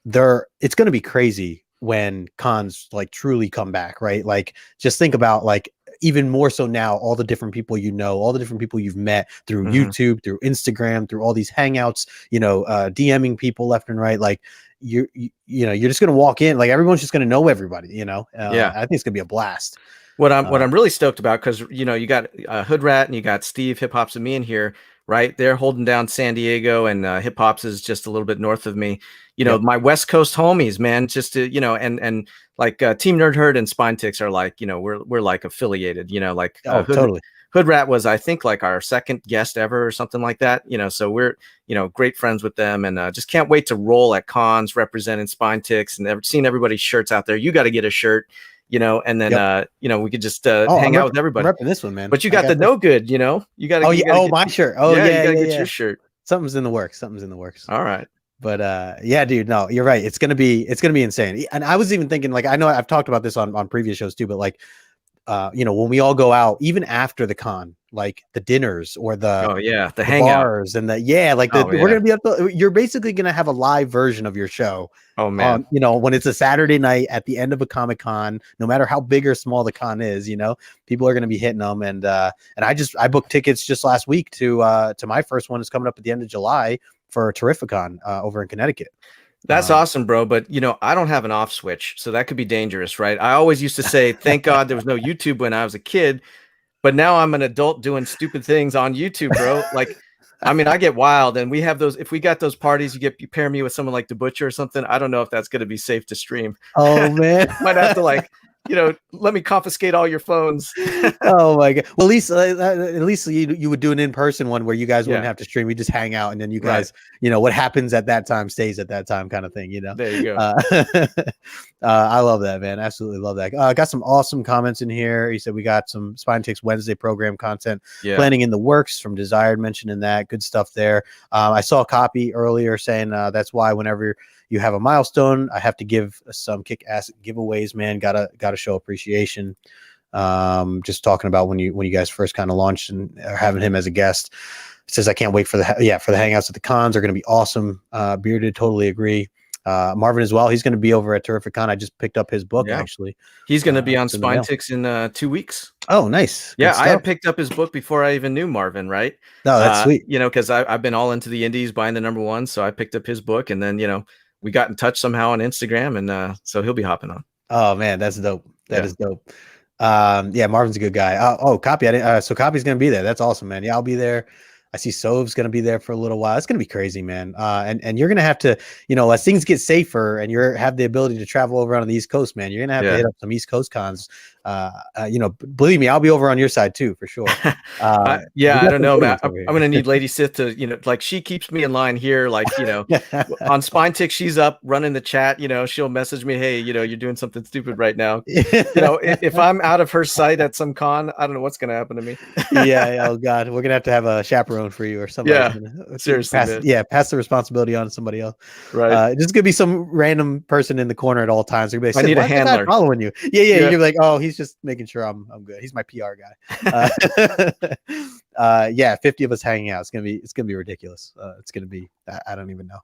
it's going to be crazy when cons like truly come back, right? Like just think about like even more so now, all the different people all the different people you've met through YouTube, through Instagram, through all these hangouts, DMing people left and right. Like you're just gonna walk in, like everyone's just gonna know everybody. I think it's gonna be a blast. What I'm really stoked about, because you got Hood Rat and you got Steve Hip Hops and me in here, right? They're holding down San Diego, and Hip Hops is just a little bit north of me. My West Coast homies, man, just to and like Team Nerd Herd and Spine Ticks are like, we're like affiliated, totally. Hood Rat was, I think, like our second guest ever or something like that, so we're great friends with them, and just can't wait to roll at cons representing Spine Ticks and seeing everybody's shirts out there. You got to get a shirt, and then we could just hang out with everybody. I'm repping this one, man. But you got the no good, you got to my shirt. You gotta get your shirt. Something's in the works. All right. But yeah, dude, no, you're right. It's gonna be insane. And I was even thinking, like, I know I've talked about this on previous shows too, but like when we all go out, even after the con, like the dinners or the hangout bars and we're gonna be you're basically gonna have a live version of your show. Oh man, when it's a Saturday night at the end of a Comic Con, no matter how big or small the con is, people are gonna be hitting them. And I booked tickets just last week to my first one is coming up at the end of July for Terrificon over in Connecticut. That's awesome, bro. But I don't have an off switch, so that could be dangerous, right? I always used to say, thank God there was no YouTube when I was a kid, but now I'm an adult doing stupid things on YouTube, bro. Like, I mean, I get wild, and we have those. If we got those parties, you pair me with someone like the Butcher or something. I don't know if that's going to be safe to stream. Oh man, might have to let me confiscate all your phones. Oh my God. Well, at least you would do an in-person one where you guys wouldn't have to stream. We just hang out, and then you guys, what happens at that time stays at that time, kind of thing, There you go. I love that, man. Absolutely love that. Got some awesome comments in here. He said we got some Spine Ticks Wednesday program content planning in the works from Desired, mentioning that. Good stuff there. I saw a copy earlier saying that's why whenever you have a milestone, I have to give some kick-ass giveaways, man. Gotta show appreciation. Just talking about when you guys first kind of launched and having him as a guest. It says I can't wait for the hangouts at the cons are going to be awesome. Bearded, totally agree. Marvin as well. He's going to be over at Terrific Con. I just picked up his book Yeah. actually. He's going to be on it's in the mail. Spine Ticks in 2 weeks. Oh, nice. Good Yeah, I stuff. had picked up his book before I even knew Marvin, right? Oh, that's sweet. You know, because I've been all into the indies, buying the #1, so I picked up his book, and then we got in touch somehow on Instagram, and so he'll be hopping on. Oh man, that's dope. That is dope. Yeah, Marvin's a good guy. Copy. So Copy's gonna be there. That's awesome, man. Yeah, I'll be there. I see Sove's gonna be there for a little while. It's gonna be crazy, man. And you're gonna have to, as things get safer and you have the ability to travel over on the East Coast, man, you're gonna have to hit up some East Coast cons. Believe me, I'll be over on your side too, for sure. I don't know, Matt. I'm gonna need Lady Sith to, like, she keeps me in line here. Like, on Spine Tick, she's up running the chat. She'll message me, hey, you're doing something stupid right now. If I'm out of her sight at some con, I don't know what's gonna happen to me. Yeah. Oh God, we're gonna have to have a chaperone for you or somebody. Yeah, seriously. Pass the responsibility on to somebody else. Right. Just gonna be some random person in the corner at all times. Like, I need a handler following you. Yeah. You're like, oh, he's just making sure I'm good. He's my PR guy. 50 of us hanging out. It's gonna be ridiculous. It's gonna be, I don't even know.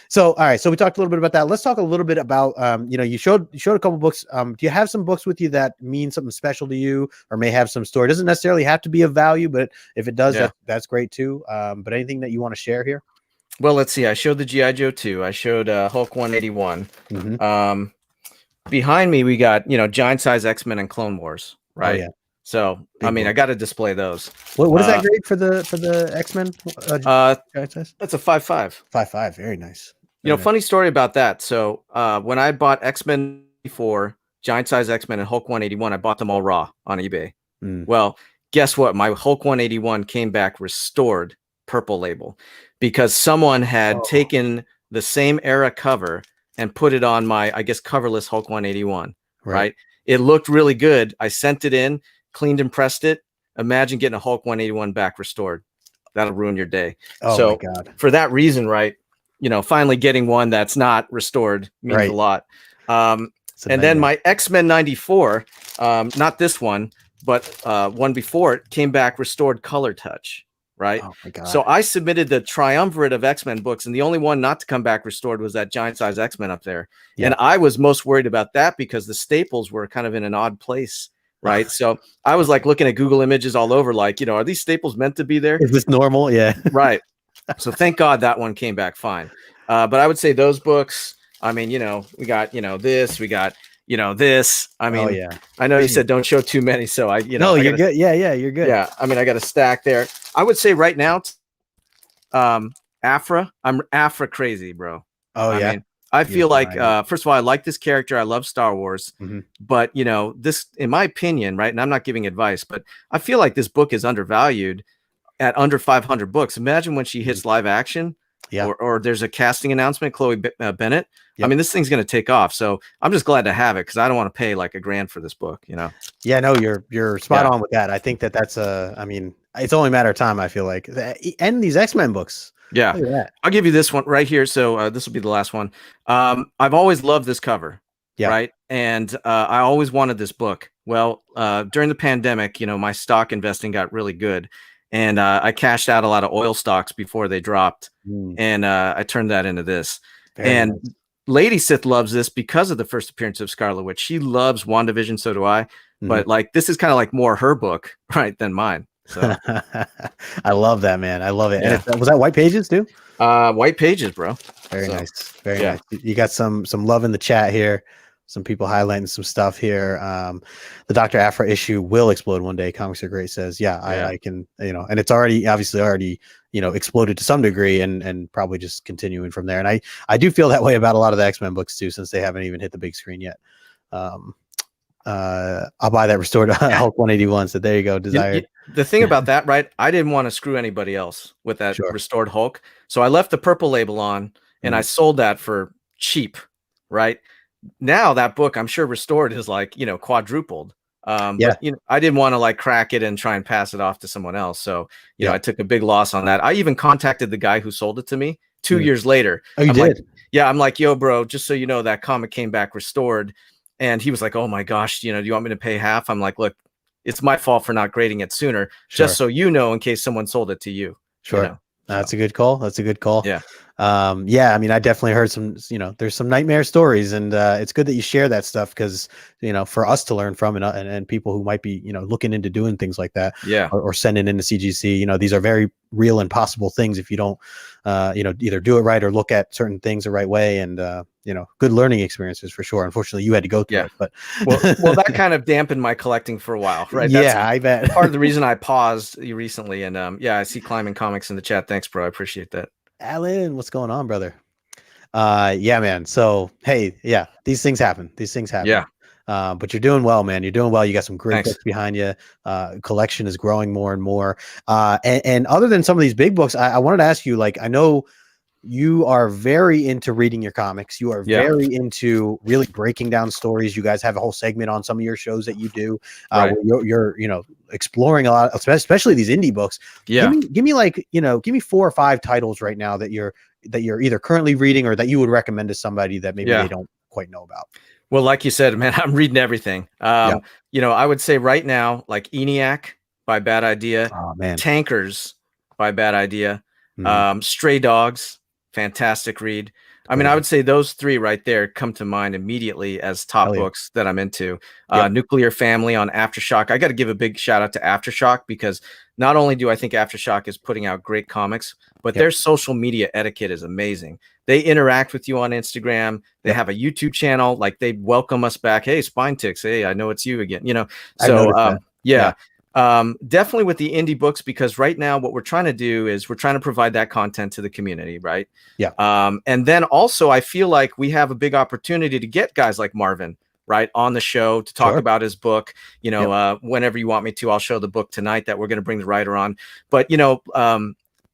So all right, so we talked a little bit about that. Let's talk a little bit about you showed a couple books. Do you have some books with you that mean something special to you or may have some story? It doesn't necessarily have to be of value, but if it does, that's great too. But anything that you want to share here? Well, let's see. I showed the GI Joe 2. I showed Hulk 181. Mm-hmm. Behind me, we got Giant Size X-Men and Clone Wars, right? Oh, yeah. So Big I got to display those. What is that grade for the X-Men? That's a 5.5. 5.5. Very nice. Funny story about that. So when I bought X-Men 4, Giant Size X-Men, and Hulk 181, I bought them all raw on eBay. Well, guess what? My Hulk 181 came back restored purple label because someone had taken the same era cover and put it on my, I guess, coverless Hulk 181. Right? It looked really good. I sent it in, cleaned and pressed it. Imagine getting a Hulk 181 back restored. That'll ruin your day. Oh my God. For that reason, right, finally getting one that's not restored means a lot. And then my X-Men 94, not this one, but one before it, came back restored color touch. Right. Oh my God. So I submitted the triumvirate of X-Men books, and the only one not to come back restored was that Giant Size X-Men up there. Yeah. And I was most worried about that because the staples were kind of in an odd place. Right. So I was like looking at Google images all over, like, are these staples meant to be there? Is this normal? Yeah. Right. So thank God that one came back fine. But I would say those books, we got, this, we got, this. I know you said don't show too many. So you're good. Yeah. You're good. Yeah. I got a stack there. I would say right now, Afra. I'm Afra crazy, bro. Oh, I feel like, first of all, I like this character. I love Star Wars, but this, in my opinion, right. And I'm not giving advice, but I feel like this book is undervalued at under 500 books. Imagine when she hits live action. Yeah. Or there's a casting announcement, Chloe Bennett. Yep. This thing's going to take off. So I'm just glad to have it because I don't want to pay like $1,000 for this book, Yeah, no, you're spot on with that. I think that's it's only a matter of time, I feel like. And these X-Men books. Yeah. I'll give you this one right here. So this will be the last one. I've always loved this cover. Yeah. Right. And I always wanted this book. Well, during the pandemic, my stock investing got really good. And I cashed out a lot of oil stocks before they dropped. And I turned that into this. Very nice. Lady Sith loves this because of the first appearance of Scarlet Witch. She loves WandaVision, so do I. But like this is kind of like more her book, right, than mine. So I love that, man. I love it. Yeah. And was that White Pages too? White Pages, bro. Very nice. Very nice. You got some love in the chat here. Some people highlighting some stuff here. The Dr. Afra issue will explode one day. Comics Are Great says, I can, and it's already exploded to some degree and probably just continuing from there. And I do feel that way about a lot of the X-Men books too, since they haven't even hit the big screen yet. I'll buy that restored Hulk 181. So there you go. Desired. The thing about that, right? I didn't want to screw anybody else with that restored Hulk. So I left the purple label on and I sold that for cheap. Right. Now that book, I'm sure restored is like, quadrupled. But, I didn't want to like crack it and try and pass it off to someone else. So, I took a big loss on that. I even contacted the guy who sold it to me 2 years later. Oh, you did? I'm like, yo, bro, just so you know, that comic came back restored. And he was like, oh my gosh, do you want me to pay half? I'm like, look, it's my fault for not grading it sooner, just so you know, in case someone sold it to you. Sure. That's a good call. That's a good call. Yeah. Yeah, I mean, I definitely heard some, there's some nightmare stories, and it's good that you share that stuff because, for us to learn from, and people who might be, looking into doing things like that, Yeah. or sending into CGC, these are very real and possible things if you don't, either do it right or look at certain things the right way, and, good learning experiences for sure. Unfortunately, you had to go through Yeah. it, but Well, that kind of dampened my collecting for a while, right? That's yeah, I bet. part of the reason I paused recently. And yeah, I see Climbing Comics in the chat. Thanks, bro. I appreciate that. Alan, what's going on, brother? Yeah, man. So, hey, yeah, these things happen. These things happen. Yeah. But you're doing well, man. You're doing well. You got some great Thanks. books behind you. Collection is growing more and more. And other than some of these big books, I wanted to ask you, like, I know you are very into reading your comics. You are Yeah. very into really breaking down stories. You guys have a whole segment on some of your shows that you do, Right. where you're exploring a lot, especially these indie books. Yeah. Give me 4 or 5 titles right now that you're either currently reading or that you would recommend to somebody that maybe they don't quite know about. Well, like you said, man, I'm reading everything. I would say right now, like ENIAC by Bad Idea, Oh man, Tankers by Bad Idea, Stray Dogs, fantastic read. I mean, I would say those 3 right there come to mind immediately as top books that I'm into. Nuclear Family on Aftershock. I got to give a big shout out to Aftershock because not only do I think Aftershock is putting out great comics, but their social media etiquette is amazing. They interact with you on Instagram. They have a YouTube channel. Like they welcome us back. Hey, Spine Ticks. Hey, I know it's you again. So definitely with the indie books, because right now what we're trying to do is we're trying to provide that content to the community, right? Yeah. And then also I feel like we have a big opportunity to get guys like Marvin, right, on the show to talk about his book. Whenever you want me to, I'll show the book tonight that we're going to bring the writer on. But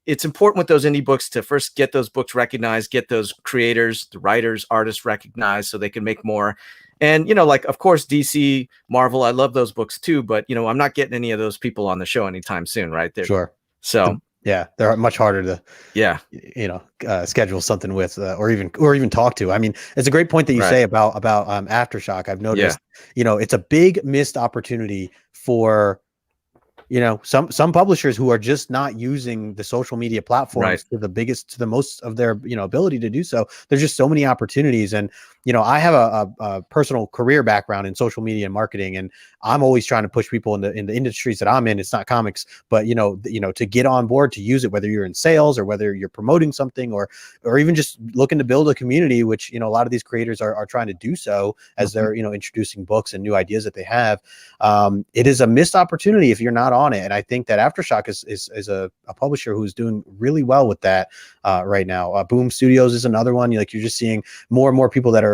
it's important with those indie books to first get those books recognized, get those creators, the writers, artists recognized so they can make more. And, like, of course, DC, Marvel, I love those books too, but, I'm not getting any of those people on the show anytime soon, right? So, they're much harder to, schedule something with, or even talk to. I mean, it's a great point that you say about Aftershock. I've noticed, it's a big missed opportunity for, some publishers who are just not using the social media platforms to the most of their, ability to do so. There's just so many opportunities. And, I have a personal career background in social media and marketing, and I'm always trying to push people in the industries that I'm in. It's not comics, but, to get on board, to use it, whether you're in sales or whether you're promoting something or even just looking to build a community, which, a lot of these creators are trying to do so as they're, introducing books and new ideas that they have. It is a missed opportunity if you're not on it. And I think that Aftershock is a publisher who's doing really well with that right now. Boom Studios is another one. You're just seeing more and more people that are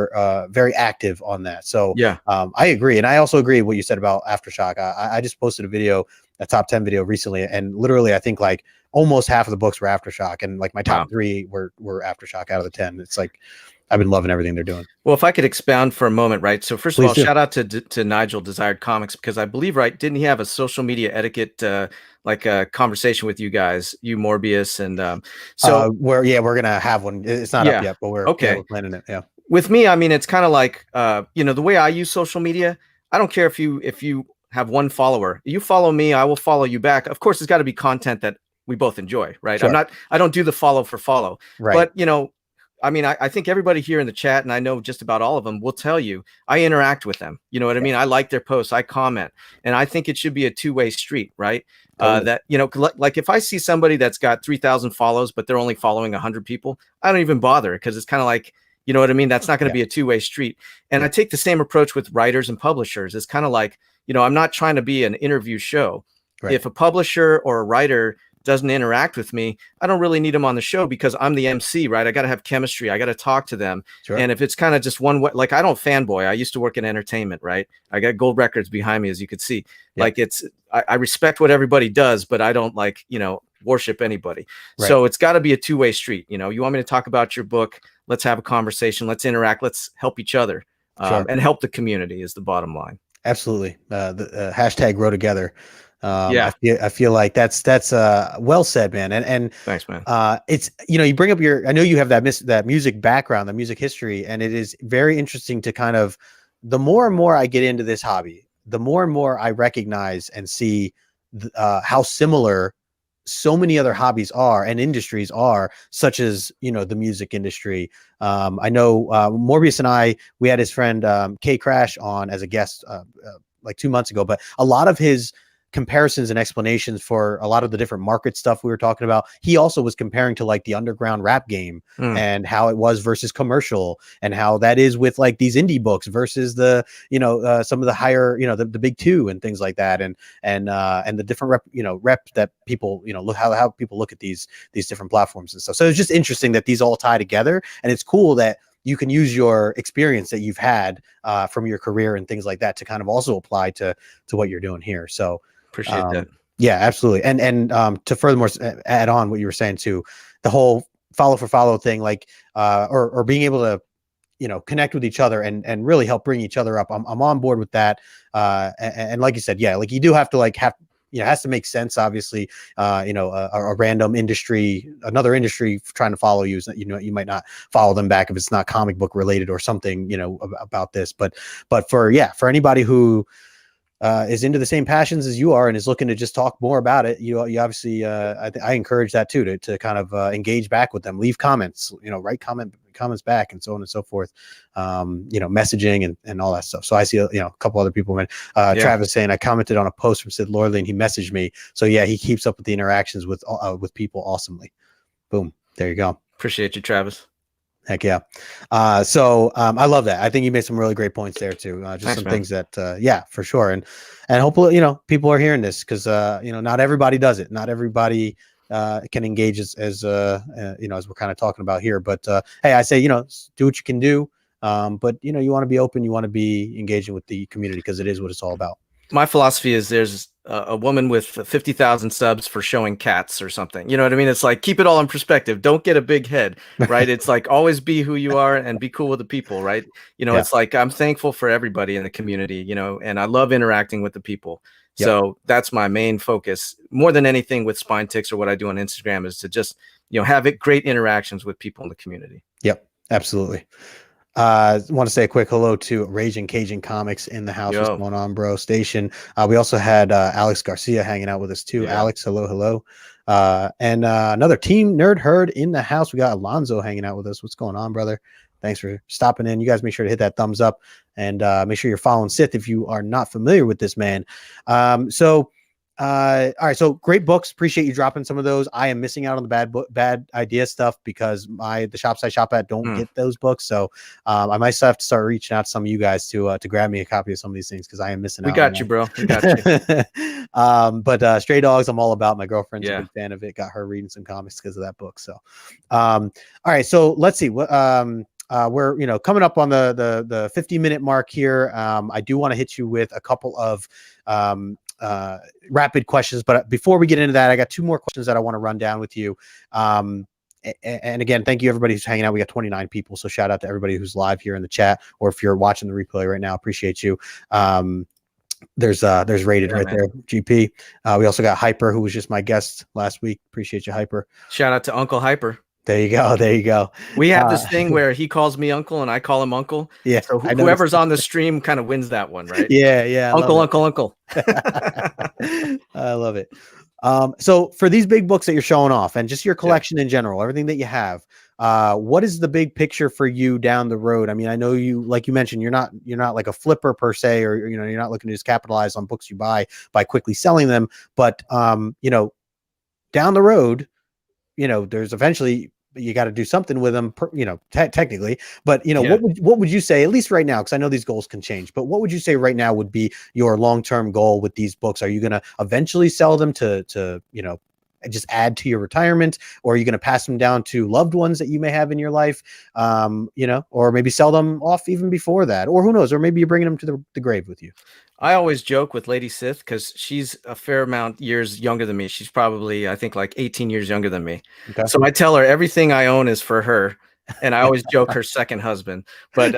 very active on that. So I agree. And I also agree with what you said about Aftershock. I just posted a top 10 video recently, and literally I think like almost half of the books were Aftershock, and like my top 3 were Aftershock out of the 10. It's like I've been loving everything they're doing. Well, if I could expound for a moment, right? So first of all, shout out to Nigel Desired Comics, because I believe, right, didn't he have a social media etiquette like a conversation with you guys, you Morbius, and we're gonna have one. It's not up yet, but we're planning it. Yeah. With me, I mean, it's kind of like the way I use social media. I don't care if you have 1 follower. You follow me, I will follow you back. Of course, it's got to be content that we both enjoy, right? Sure. I don't do the follow for follow. Right. But I mean, I think everybody here in the chat, and I know just about all of them, will tell you I interact with them. You know what I mean? I like their posts, I comment, and I think it should be a 2-way street, right? Totally. That like if I see somebody that's got 3,000 follows, but they're only following 100 people, I don't even bother, because it's kind of like, you know what I mean? That's not going to be a 2-way street. And I take the same approach with writers and publishers. It's kind of like, I'm not trying to be an interview show. Right. If a publisher or a writer doesn't interact with me, I don't really need them on the show, because I'm the MC, right? I got to have chemistry. I got to talk to them. Sure. And if it's kind of just one way, like I don't fanboy. I used to work in entertainment, right? I got gold records behind me, as you could see. Yeah. Like I respect what everybody does, but I don't like, worship anybody. Right. So it's got to be a 2-way street. You want me to talk about your book? Let's have a conversation. Let's interact. Let's help each other and help the community is the bottom line. Absolutely. The hashtag grow together. I feel like that's well said, man. And thanks, man. It's, you bring up I know you have that music background, the music history, and it is very interesting to kind of, the more and more I get into this hobby, the more and more I recognize and see how similar so many other hobbies are and industries are, such as, you know, the music industry. I know Morbius and we had his friend K Crash on as a guest like 2 months ago, but a lot of his comparisons and explanations for a lot of the different market stuff we were talking about, he also was comparing to like the underground rap game and how it was versus commercial, and how that is with like these indie books versus the, you know, some of the higher, you know, the big two and things like that, and the different rep that people, you know, look how people look at these different platforms and stuff. So it's just interesting that these all tie together, and it's cool that you can use your experience that you've had from your career and things like that to kind of also apply to what you're doing here. So appreciate that. Yeah, absolutely. And to furthermore add on what you were saying to the whole follow for follow thing, like or being able to, you know, connect with each other and really help bring each other up. I'm on board with that. And like you said, yeah, like you do have to you know, it has to make sense. Obviously, you know, a random industry, another industry trying to follow you, you know, you might not follow them back if it's not comic book related or something, you know, about this. But for anybody who is into the same passions as you are and is looking to just talk more about it, you obviously, I encourage that too, to kind of engage back with them, leave comments, you know, write comments back, and so on and so forth, you know, messaging and all that stuff. So I see, you know, a couple other people, Travis saying, I commented on a post from Sithlordly and he messaged me. So yeah, he keeps up with the interactions with people awesomely. Boom. There you go. Appreciate you, Travis. Heck yeah. So I love that. I think you made some really great points there too. Just Thanks, some man. Things that, yeah, for sure. And hopefully, you know, people are hearing this because, you know, not everybody does it. Not everybody can engage as you know, as we're kind of talking about here. But hey, I say, you know, do what you can do. But, you know, you want to be open. You want to be engaging with the community because it is what it's all about. My philosophy is there's a woman with 50,000 subs for showing cats or something. You know what I mean? It's like, keep it all in perspective. Don't get a big head, right? It's like, always be who you are and be cool with the people, right? You know, It's like, I'm thankful for everybody in the community, you know, and I love interacting with the people. So that's my main focus more than anything with Spine Ticks or what I do on Instagram, is to just, you know, have great interactions with people in the community. Yep, absolutely. Want to say a quick hello to Raging Cajun Comics in the house. What's going on, bro? Station. We also had Alex Garcia hanging out with us too. Alex, hello. And another Team Nerd Herd in the house. We got Alonzo hanging out with us. What's going on, brother? Thanks for stopping in. You guys make sure to hit that thumbs up and make sure you're following Sith if you are not familiar with this man. All right, so great books. Appreciate you dropping some of those. I am missing out on the bad idea stuff because the shops I shop at don't get those books. So I might have to start reaching out to some of you guys to grab me a copy of some of these things because I am missing out. We got you, bro. We got you. But Stray Dogs, I'm all about. My girlfriend's a big fan of it. Got her reading some comics because of that book. So, all right, so let's see what. We're, you know, coming up on the 50-minute mark here. I do want to hit you with a couple of rapid questions, but before we get into that, I got two more questions that I want to run down with you. And again, thank you everybody who's hanging out. We got 29 people, so shout out to everybody who's live here in the chat, or if you're watching the replay right now, appreciate you. There's Rated right there, GP. We also got Hyper, who was just my guest last week. Appreciate you, Hyper. Shout out to Uncle Hyper. There you go. We have this thing where he calls me uncle and I call him uncle. Yeah. So whoever's on the stream kind of wins that one, right? Yeah. Uncle. I love it. So for these big books that you're showing off and just your collection in general, everything that you have, what is the big picture for you down the road? I mean, I know you, like you mentioned, you're not like a flipper per se, or, you know, you're not looking to just capitalize on books you buy by quickly selling them. But, you know, down the road, you know, there's eventually, you got to do something with them, you know, technically, but you know, what would you say, at least right now, because I know these goals can change, but what would you say right now would be your long-term goal with these books? Are you going to eventually sell them to, you know, just add to your retirement, or are you going to pass them down to loved ones that you may have in your life, you know, or maybe sell them off even before that, or who knows, or maybe you're bringing them to the grave with you? I always joke with Lady Sith because she's a fair amount years younger than me. She's probably, I think, like 18 years younger than me. Okay. So I tell her everything I own is for her. And I always joke her second husband, but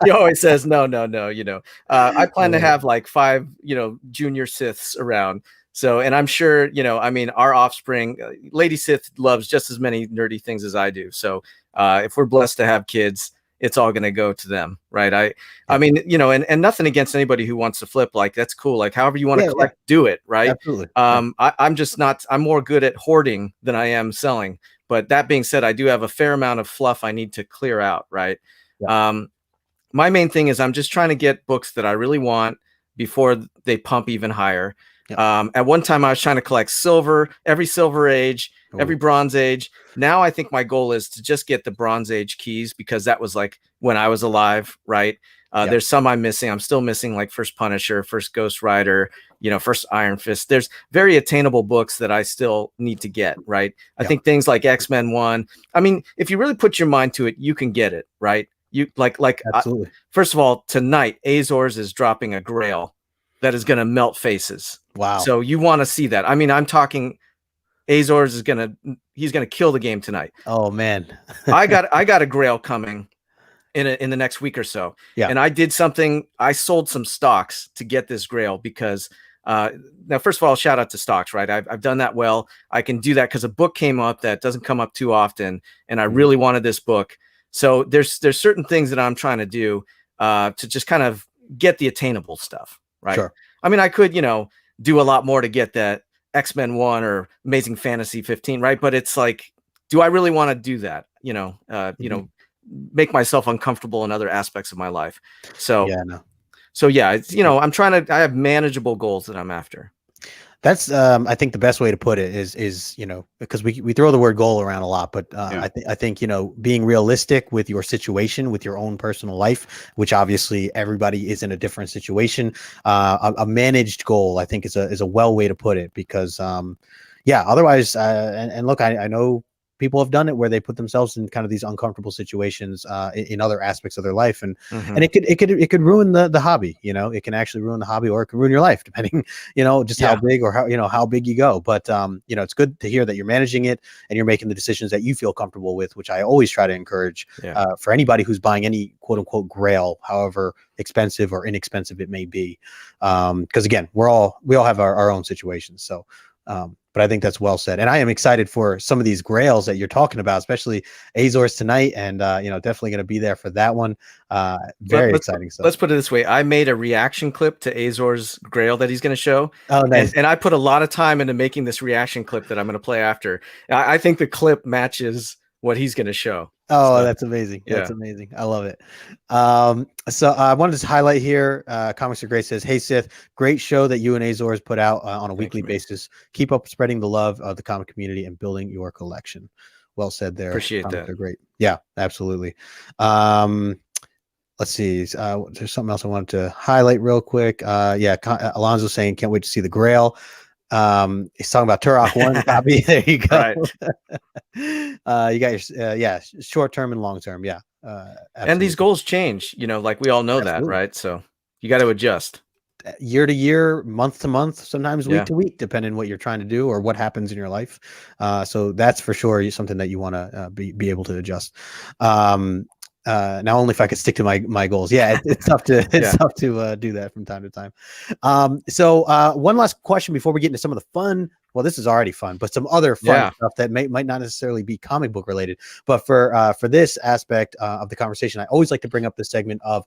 she always says, no, you know, I plan to have like 5, you know, junior Siths around. So, and I'm sure, you know, I mean, our offspring, Lady Sith loves just as many nerdy things as I do. So if we're blessed to have kids, it's all going to go to them, right? I mean, you know, and nothing against anybody who wants to flip, like that's cool. Like however you want to collect, do it, right? Absolutely. I'm just not. I'm more good at hoarding than I am selling. But that being said, I do have a fair amount of fluff I need to clear out, right? My main thing is I'm just trying to get books that I really want before they pump even higher. At one time, I was trying to collect silver, every silver age, every bronze age. Now I think my goal is to just get the bronze age keys, because that was like when I was alive, right? There's some I'm missing. I'm still missing like first Punisher, first Ghost Rider, you know, first Iron Fist. There's very attainable books that I still need to get, right? I think things like X-Men 1. I mean, if you really put your mind to it, you can get it, right? You Absolutely. First of all, tonight Azores is dropping a Grail that is going to melt faces. Wow. So you want to see that. I mean, I'm talking Azores is he's gonna kill the game tonight. Oh man. I got a Grail coming in the next week or so. And I did something. I sold some stocks to get this Grail because now, first of all, shout out to stocks, right? I've done that well. I can do that because a book came up that doesn't come up too often, and I really wanted this book. So there's certain things that I'm trying to do to just kind of get the attainable stuff, right? Sure. I mean, I could, you know, do a lot more to get that X-Men 1 or Amazing Fantasy 15, right? But it's like, do I really want to do that? You know, make myself uncomfortable in other aspects of my life. So yeah, it's, you know, I have manageable goals that I'm after. That's I think the best way to put it is, you know, because we throw the word goal around a lot, but I think, you know, being realistic with your situation, with your own personal life, which obviously everybody is in a different situation. A managed goal, I think, is a well way to put it, because otherwise, and look, I know people have done it where they put themselves in kind of these uncomfortable situations in other aspects of their life, and it could ruin the hobby. You know, it can actually ruin the hobby, or it can ruin your life, depending, you know, just how big or how big you go. But you know, it's good to hear that you're managing it and you're making the decisions that you feel comfortable with, which I always try to encourage for anybody who's buying any quote unquote Grail, however expensive or inexpensive it may be. Because again, we all have our own situations. So but I think that's well said. And I am excited for some of these Grails that you're talking about, especially Azores tonight. And, you know, definitely going to be there for that one. Very exciting stuff. Let's put it this way. I made a reaction clip to Azores Grail that he's going to show. Oh, nice. And I put a lot of time into making this reaction clip that I'm going to play after. I think the clip matches what he's going to show. Oh, so, that's amazing. That's amazing. I love it. So I wanted to highlight here, Comics Are Great says, "Hey Sith, great show that you and Azores put out on a weekly basis. Keep up spreading the love of the comic community and building your collection." Well said there. Appreciate Comics that. Are great. Yeah, absolutely. Let's see. There's something else I wanted to highlight real quick. Alonzo saying, "Can't wait to see the Grail." He's talking about Turok 1 copy. There you go. Right. You got your short term and long term. And these goals change, you know, like we all know that, right? So you got to adjust year to year, month to month, sometimes week to week, depending on what you're trying to do or what happens in your life. So that's for sure something that you want to be able to adjust. Now only if I could stick to my goals. It's tough to tough to do that from time to time. So one last question before we get into some of the fun. Well, this is already fun, but some other fun stuff that might not necessarily be comic book related. But for this aspect of the conversation, I always like to bring up this segment of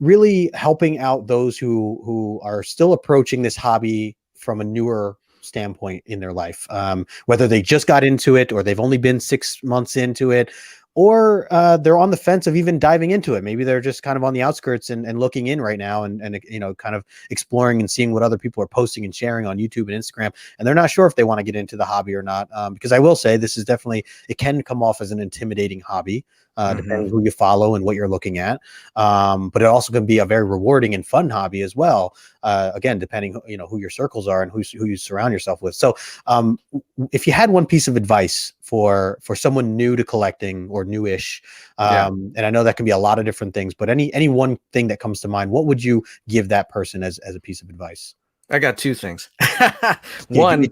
really helping out those who are still approaching this hobby from a newer standpoint in their life, whether they just got into it or they've only been 6 months into it, or they're on the fence of even diving into it. Maybe they're just kind of on the outskirts and looking in right now and you know, kind of exploring and seeing what other people are posting and sharing on YouTube and Instagram. And they're not sure if they want to get into the hobby or not. Because I will say this is definitely, it can come off as an intimidating hobby, depending who you follow and what you're looking at. But it also can be a very rewarding and fun hobby as well. Again, depending, you know, who your circles are and who you surround yourself with. So if you had one piece of advice for someone new to collecting or newish, and I know that can be a lot of different things, but any one thing that comes to mind, what would you give that person as a piece of advice? I got two things. One,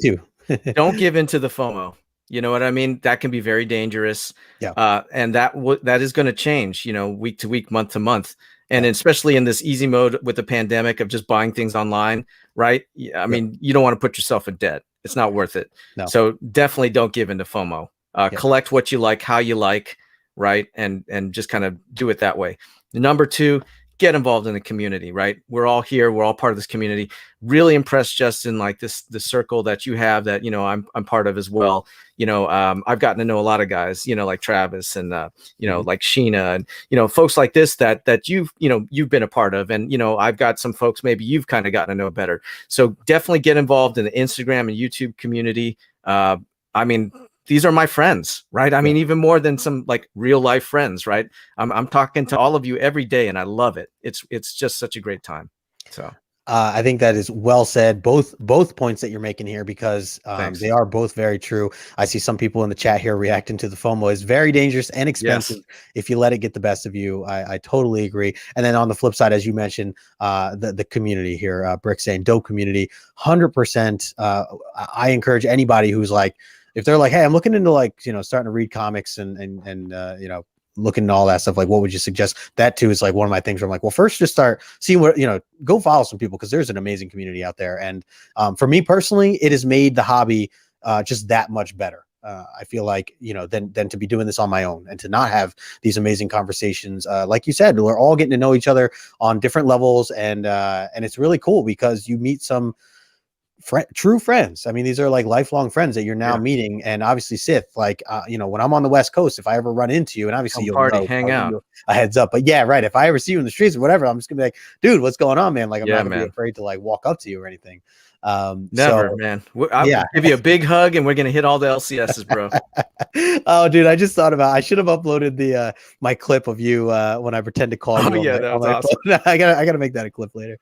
don't give into the FOMO. You know what I mean? That can be very dangerous. And that is going to change, you know, week to week, month to month. And especially in this easy mode with the pandemic of just buying things online, right? I mean, you don't want to put yourself in debt. It's not worth it. So definitely don't give into FOMO. Collect what you like, how you like, right? And just kind of do it that way. Number two, get involved in the community, right? We're all here. We're all part of this community. Really impressed, Justin, like the circle that you have that, I'm part of as well. I've gotten to know a lot of guys, like Travis and, like Sheena and, folks like this that you've been a part of. And, I've got some folks maybe you've kind of gotten to know better. So definitely get involved in the Instagram and YouTube community. I mean, these are my friends, right? I mean, even more than some like real life friends, right? I'm talking to all of you every day and I love it. It's just such a great time. So I think that is well said. Both points that you're making here, because they are both very true. I see some people in the chat here reacting to the FOMO is very dangerous and expensive if you let it get the best of you. I totally agree. And then on the flip side, as you mentioned, the community here, Brick saying dope community, 100%. I encourage anybody who's like, if they're like, hey, I'm looking into like, starting to read comics and looking at all that stuff, like what would you suggest? That too is like one of my things where I'm like, well, first just start seeing what, go follow some people, because there's an amazing community out there. And for me personally, it has made the hobby just that much better. I feel like, than to be doing this on my own and to not have these amazing conversations. Like you said, we're all getting to know each other on different levels. And it's really cool because you meet some true friends. I mean, these are like lifelong friends that you're now meeting. And obviously Sith, like, when I'm on the West Coast, if I ever run into you, and obviously you'll know, hang out, a heads up, but yeah, right. If I ever see you in the streets or whatever, I'm just gonna be like, dude, what's going on, man? Like, I'm not gonna be afraid to like walk up to you or anything. Never, man. I'll give you a big hug and we're gonna hit all the LCSs, bro. Oh, dude, I just thought about, I should have uploaded the my clip of you when I pretend to call you. Yeah, that was awesome. I gotta make that a clip later.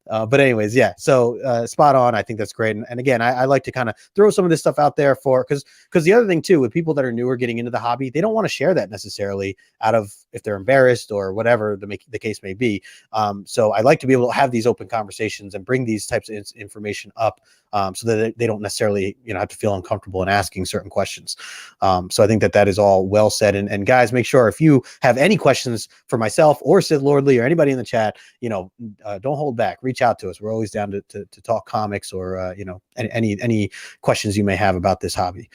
But anyways, yeah, so spot on. I think that's great. And again, I like to kind of throw some of this stuff out there because the other thing too, with people that are newer getting into the hobby, they don't want to share that necessarily out of if they're embarrassed or whatever the case may be. So I like to be able to have these open conversations and bring these types of information up so that they don't necessarily, have to feel uncomfortable in asking certain questions. So I think that is all well said. And guys, make sure if you have any questions for myself or Sithlordly or anybody in the chat, don't hold back. Reach out to us. We're always down to talk comics or any questions you may have about this hobby.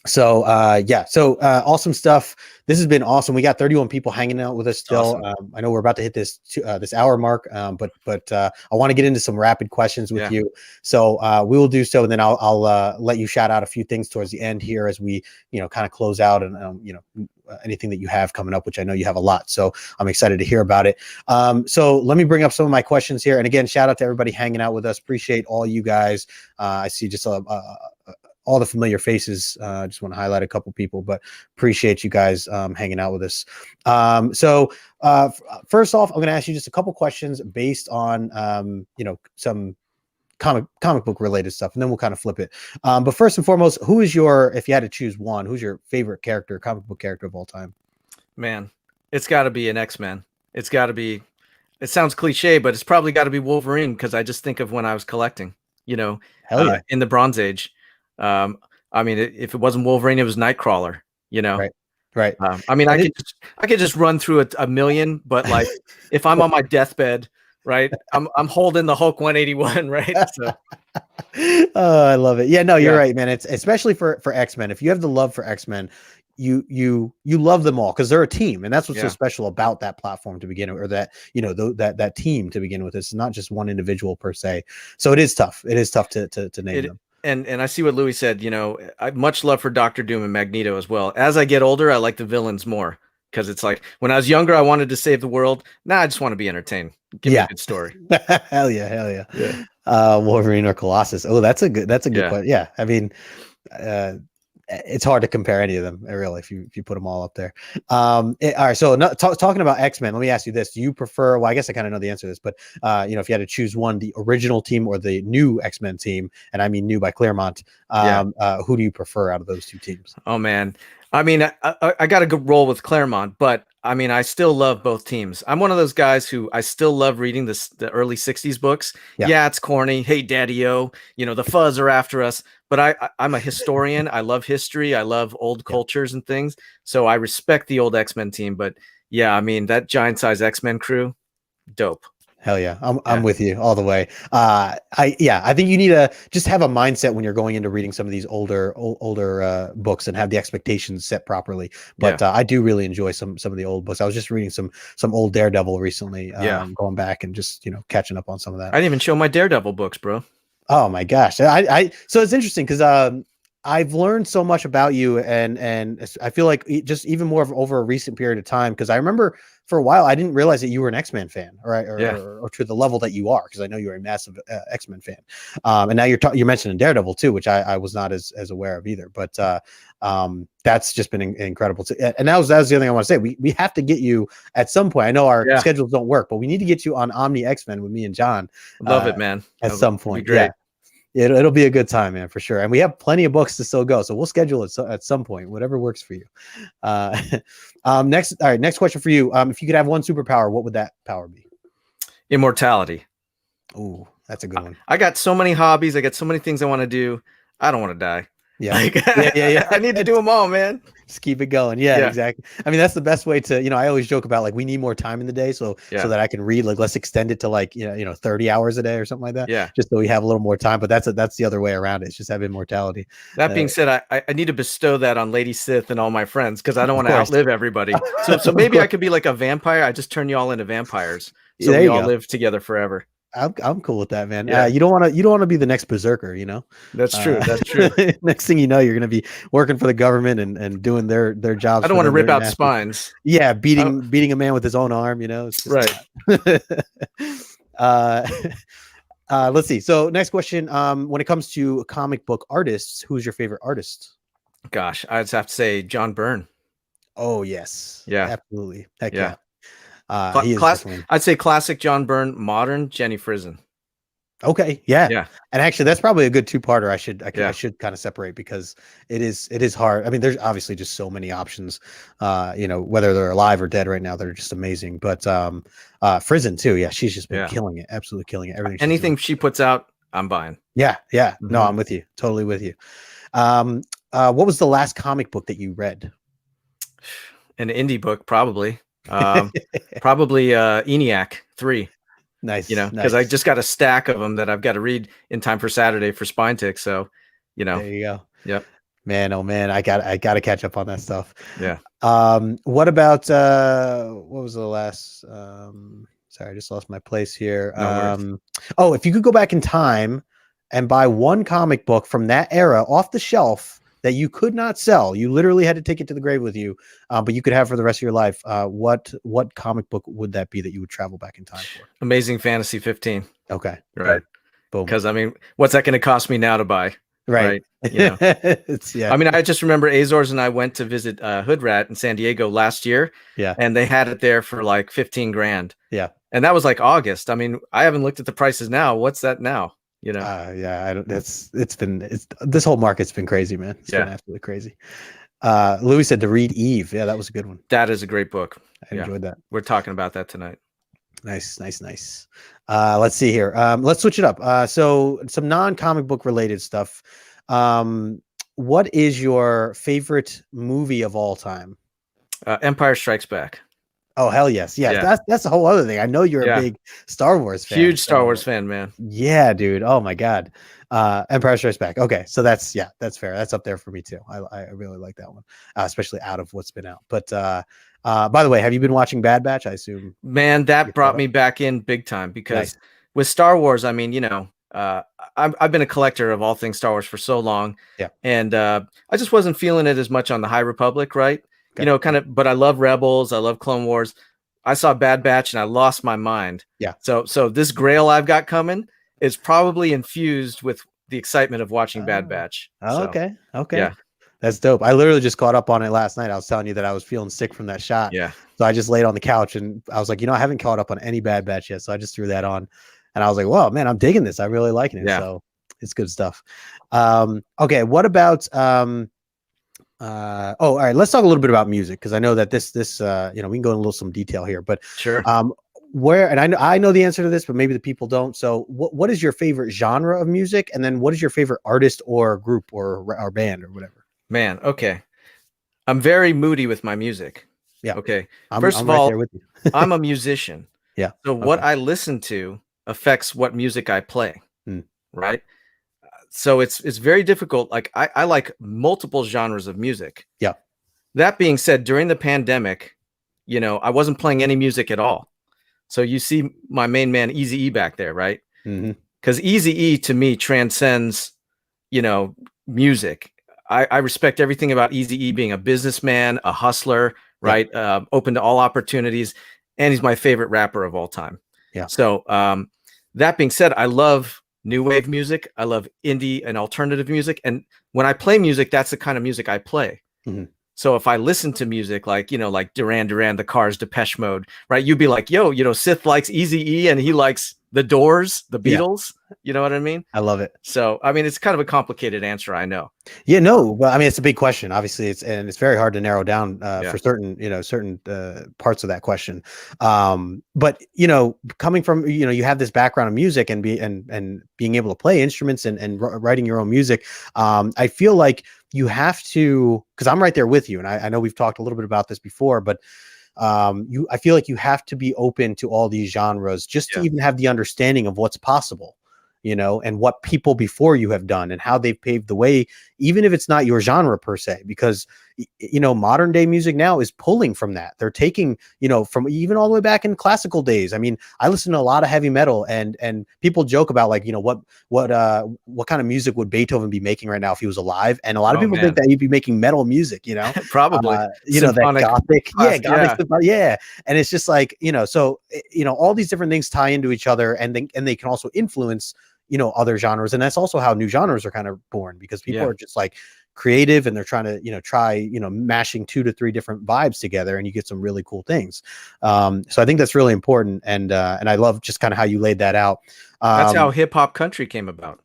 So awesome stuff. This has been awesome. We got 31 people hanging out with us still. Awesome. I know we're about to hit this hour mark, but I want to get into some rapid questions with you. So we will do so, and then I'll let you shout out a few things towards the end here as we kind of close out and anything that you have coming up, which I know you have a lot. So I'm excited to hear about it. So let me bring up some of my questions here. And again, shout out to everybody hanging out with us. Appreciate all you guys. I see just all the familiar faces. I just want to highlight a couple people, but appreciate you guys hanging out with us. So first off, I'm going to ask you just a couple questions based on, some comic book related stuff, and then we'll kind of flip it. But first and foremost, if you had to choose one, who's your favorite comic book character of all time? Man, it's got to be an X-Men. It's got to be, it sounds cliche, but it's probably got to be Wolverine, because I just think of when I was collecting, Hell yeah. In the Bronze Age. I mean, if it wasn't Wolverine, it was Nightcrawler, Right. I mean, I could just run through a million, but like if I'm on my deathbed, right, I'm holding the Hulk 181, right? So. Oh, I love it. Yeah, no, you're right, man. It's especially for X-Men. If you have the love for X-Men, you love them all because they're a team, and that's what's so special about that platform to begin with, or that that team to begin with. It's not just one individual per se. So it is tough. It is tough to name them. And I see what Louis said. I have much love for Doctor Doom and Magneto as well. As I get older, I like the villains more, because it's like when I was younger, I wanted to save the world. Now I just want to be entertained. Give me a good story. Hell yeah. Wolverine or Colossus. Oh, that's a good question. Yeah, I mean, it's hard to compare any of them, really, if you put them all up there. All right. So talking about X-Men, let me ask you this: do you prefer? Well, I guess I kind of know the answer to this, but if you had to choose one, the original team or the new X-Men team, and I mean new by Claremont, who do you prefer out of those two teams? Oh man, I mean, I got a good roll with Claremont, but I mean, I still love both teams. I'm one of those guys who I still love reading the early 60s books. Yeah, it's corny. Hey, Daddy-O, the fuzz are after us. But I'm a historian. I love history. I love old cultures and things. So I respect the old X-Men team. But yeah, I mean, that giant size X-Men crew, dope. Hell yeah. I'm Yeah, with you all the way. I think you need to just have a mindset when you're going into reading some of these older books and have the expectations set properly. yeah, But I do really enjoy some of the old books. I was just reading some old Daredevil recently, yeah. going back and just, catching up on some of that. I didn't even show my Daredevil books, bro. Oh my gosh. So it's interesting because I've learned so much about you, and I feel like just even more of over a recent period of time, because I remember for a while I didn't realize that you were an X-Men fan, right? Yeah, Or to the level that you are, because I know you're a massive X-Men fan. And now you're mentioning Daredevil too, which I was not as aware of either. But that's just been incredible. And that was the other thing I want to say. We have to get you at some point. I know our yeah. schedules don't work, but we need to get you on Omni X-Men with me and John Love uh, it, man. at That would some be point. Yeah. great. It'll be a good time, man, for sure. And we have plenty of books to still go, so we'll schedule it at some point, whatever works for you. Uh, next question for you. If you could have one superpower, what would that power be? Immortality. Oh, that's a good one. I got so many hobbies. I got so many things I want to do. I don't want to die. Yeah, Like, yeah. I need to do them all, man. Just keep it going. Yeah, Yeah, exactly. I mean, that's the best way to. I always joke about like we need more time in the day, so yeah, that I can read. Like, let's extend it to like 30 hours a day or something like that, yeah. just so we have a little more time. But that's the other way around it. It's just have immortality. That being said, I need to bestow that on Lady Sith and all my friends because I don't Of want to course, outlive everybody. So of maybe I course. could be like a vampire. I just turn you all into vampires, so There we you all go. live together forever. I'm cool with that, man. Yeah, You don't want to be the next berserker, that's true. That's true. Next thing you know, you're gonna be working for the government and doing their I jobs don't for want to them. rip They're out nasty. spines. Yeah, I, beating a man with his own arm. It's just right. not. uh, let's see. So next question. When it comes to comic book artists, who's your favorite artist? Gosh, I'd have to say John Byrne. Oh yes, Yeah, absolutely. Heck yeah. yeah. He is definitely I'd say classic John Byrne, modern Jenny Frison. okay. Yeah. Yeah, And actually that's probably a good two-parter. I yeah. should kind of separate because it is hard. I mean, there's obviously just so many options, whether they're alive or dead right now, they're just amazing. But Frison too. Yeah, she's just been Yeah. killing it, absolutely killing it. Everything she's Anything doing. she puts out, I'm buying. Yeah, yeah. No, Mhm. I'm with you. Totally with you. What was the last comic book that you read? An indie book, probably. Probably ENIAC 3. Nice, Because I nice. just got a stack of them that I've got to read in time for Saturday for Spine Tick. So, There you go. yep, Man, oh man, I gotta catch up on that stuff. yeah, What about what was the last sorry, I just lost my place here. no worries. Oh, if you could go back in time and buy one comic book from that era off the shelf that you could not sell, you literally had to take it to the grave with you, but you could have for the rest of your life. What comic book would that be that you would travel back in time for? Amazing Fantasy 15. Okay, Right. boom, Because I mean, what's that going to cost me now to buy? right. Right. It's yeah, I mean, I just remember Azores and I went to visit Hood Rat in San Diego last year, yeah, and they had it there for like 15 grand. yeah. And that was like August. I mean, I haven't looked at the prices now. What's that now? Yeah, I don't. It's this whole market's been crazy, man. It's been Yeah, absolutely crazy. Louis said to read Eve. Yeah, that was a good one. that is a great book. I Yeah, enjoyed that. we're talking about that tonight. Nice, nice, nice. Let's see here. Let's switch it up. So some non-comic book related stuff. What is your favorite movie of all time? Empire Strikes Back. Oh, hell yes. Yeah, Yeah, that's a whole other thing. I know you're a yeah. big Star Wars fan. Huge Star So Wars fan, man. yeah, dude. Oh my God. Empire Strikes Back. Okay, so that's fair. That's up there for me too. I really like that one, especially out of what's been out. But by the way, have you been watching Bad Batch? I assume. Man, You that caught brought up? me back in big time because Nice. with Star Wars, I mean, I've been a collector of all things Star Wars for so long, Yeah. and I just wasn't feeling it as much on the High Republic, right? Okay. Kind of. But I love Rebels, I love Clone Wars. I saw Bad Batch and I lost my mind. Yeah. So this Grail I've got coming is probably infused with the excitement of watching Bad Batch. Oh, So okay. Okay. yeah, That's dope. I literally just caught up on it last night. I was telling you that I was feeling sick from that shot. yeah, So I just laid on the couch and I was like, I haven't caught up on any Bad Batch yet. So I just threw that on and I was like, wow, man, I'm digging this. I'm really liking it. Yeah. So it's good stuff. Okay. What about, all right, let's talk a little bit about music. Cause I know that this, we can go into some detail here, but, sure. where, and I know the answer to this, but maybe the people don't. So what is your favorite genre of music? And then what is your favorite artist or group or band or whatever? Man, okay. I'm very moody with my music. Yeah. Okay. I'm First I'm of right all, there with you. I'm a musician. Yeah. So Okay. what I listen to affects what music I play, Mm. right? So it's very difficult. Like I like multiple genres of music. Yeah. That being said, during the pandemic, I wasn't playing any music at all. So you see my main man Easy E back there, right? Hmm. Because Easy E to me transcends, you know, music. I respect everything about Easy E being a businessman, a hustler, Yeah. right? Open to all opportunities, and he's my favorite rapper of all time. Yeah. So that being said, I love new wave music. I love indie and alternative music, and when I play music, that's the kind of music I play. Hmm. So if I listen to music like, like Duran Duran, The Cars, Depeche Mode, right? You'd be like, yo, Sith likes Easy E and he likes The Doors, The Yeah. Beatles. You know what I mean? I love it. So, I mean, it's kind of a complicated answer, I know. Yeah, no, but I mean, it's a big question. Obviously, it's very hard to narrow down Yeah. for certain, certain parts of that question. But coming from, you have this background in music and being able to play instruments and writing your own music. I feel like you have to, because I'm right there with you, and I know we've talked a little bit about this before, but I feel like you have to be open to all these genres just to Yeah. even have the understanding of what's possible. And what people before you have done and how they've paved the way, even if it's not your genre per se, because, modern day music now is pulling from that. They're taking, from even all the way back in classical days. I mean, I listen to a lot of heavy metal and people joke about like, what kind of music would Beethoven be making right now if he was alive? And a lot of people think that he'd be making metal music, Probably. that gothic, gothic stuff, yeah. And it's just like, so, all these different things tie into each other and they can also influence other genres. And that's also how new genres are kind of born, because people are just like creative and they're trying to, try, mashing 2 to 3 different vibes together and you get some really cool things. So I think that's really important. And I love just kind of how you laid that out. That's how hip hop country came about.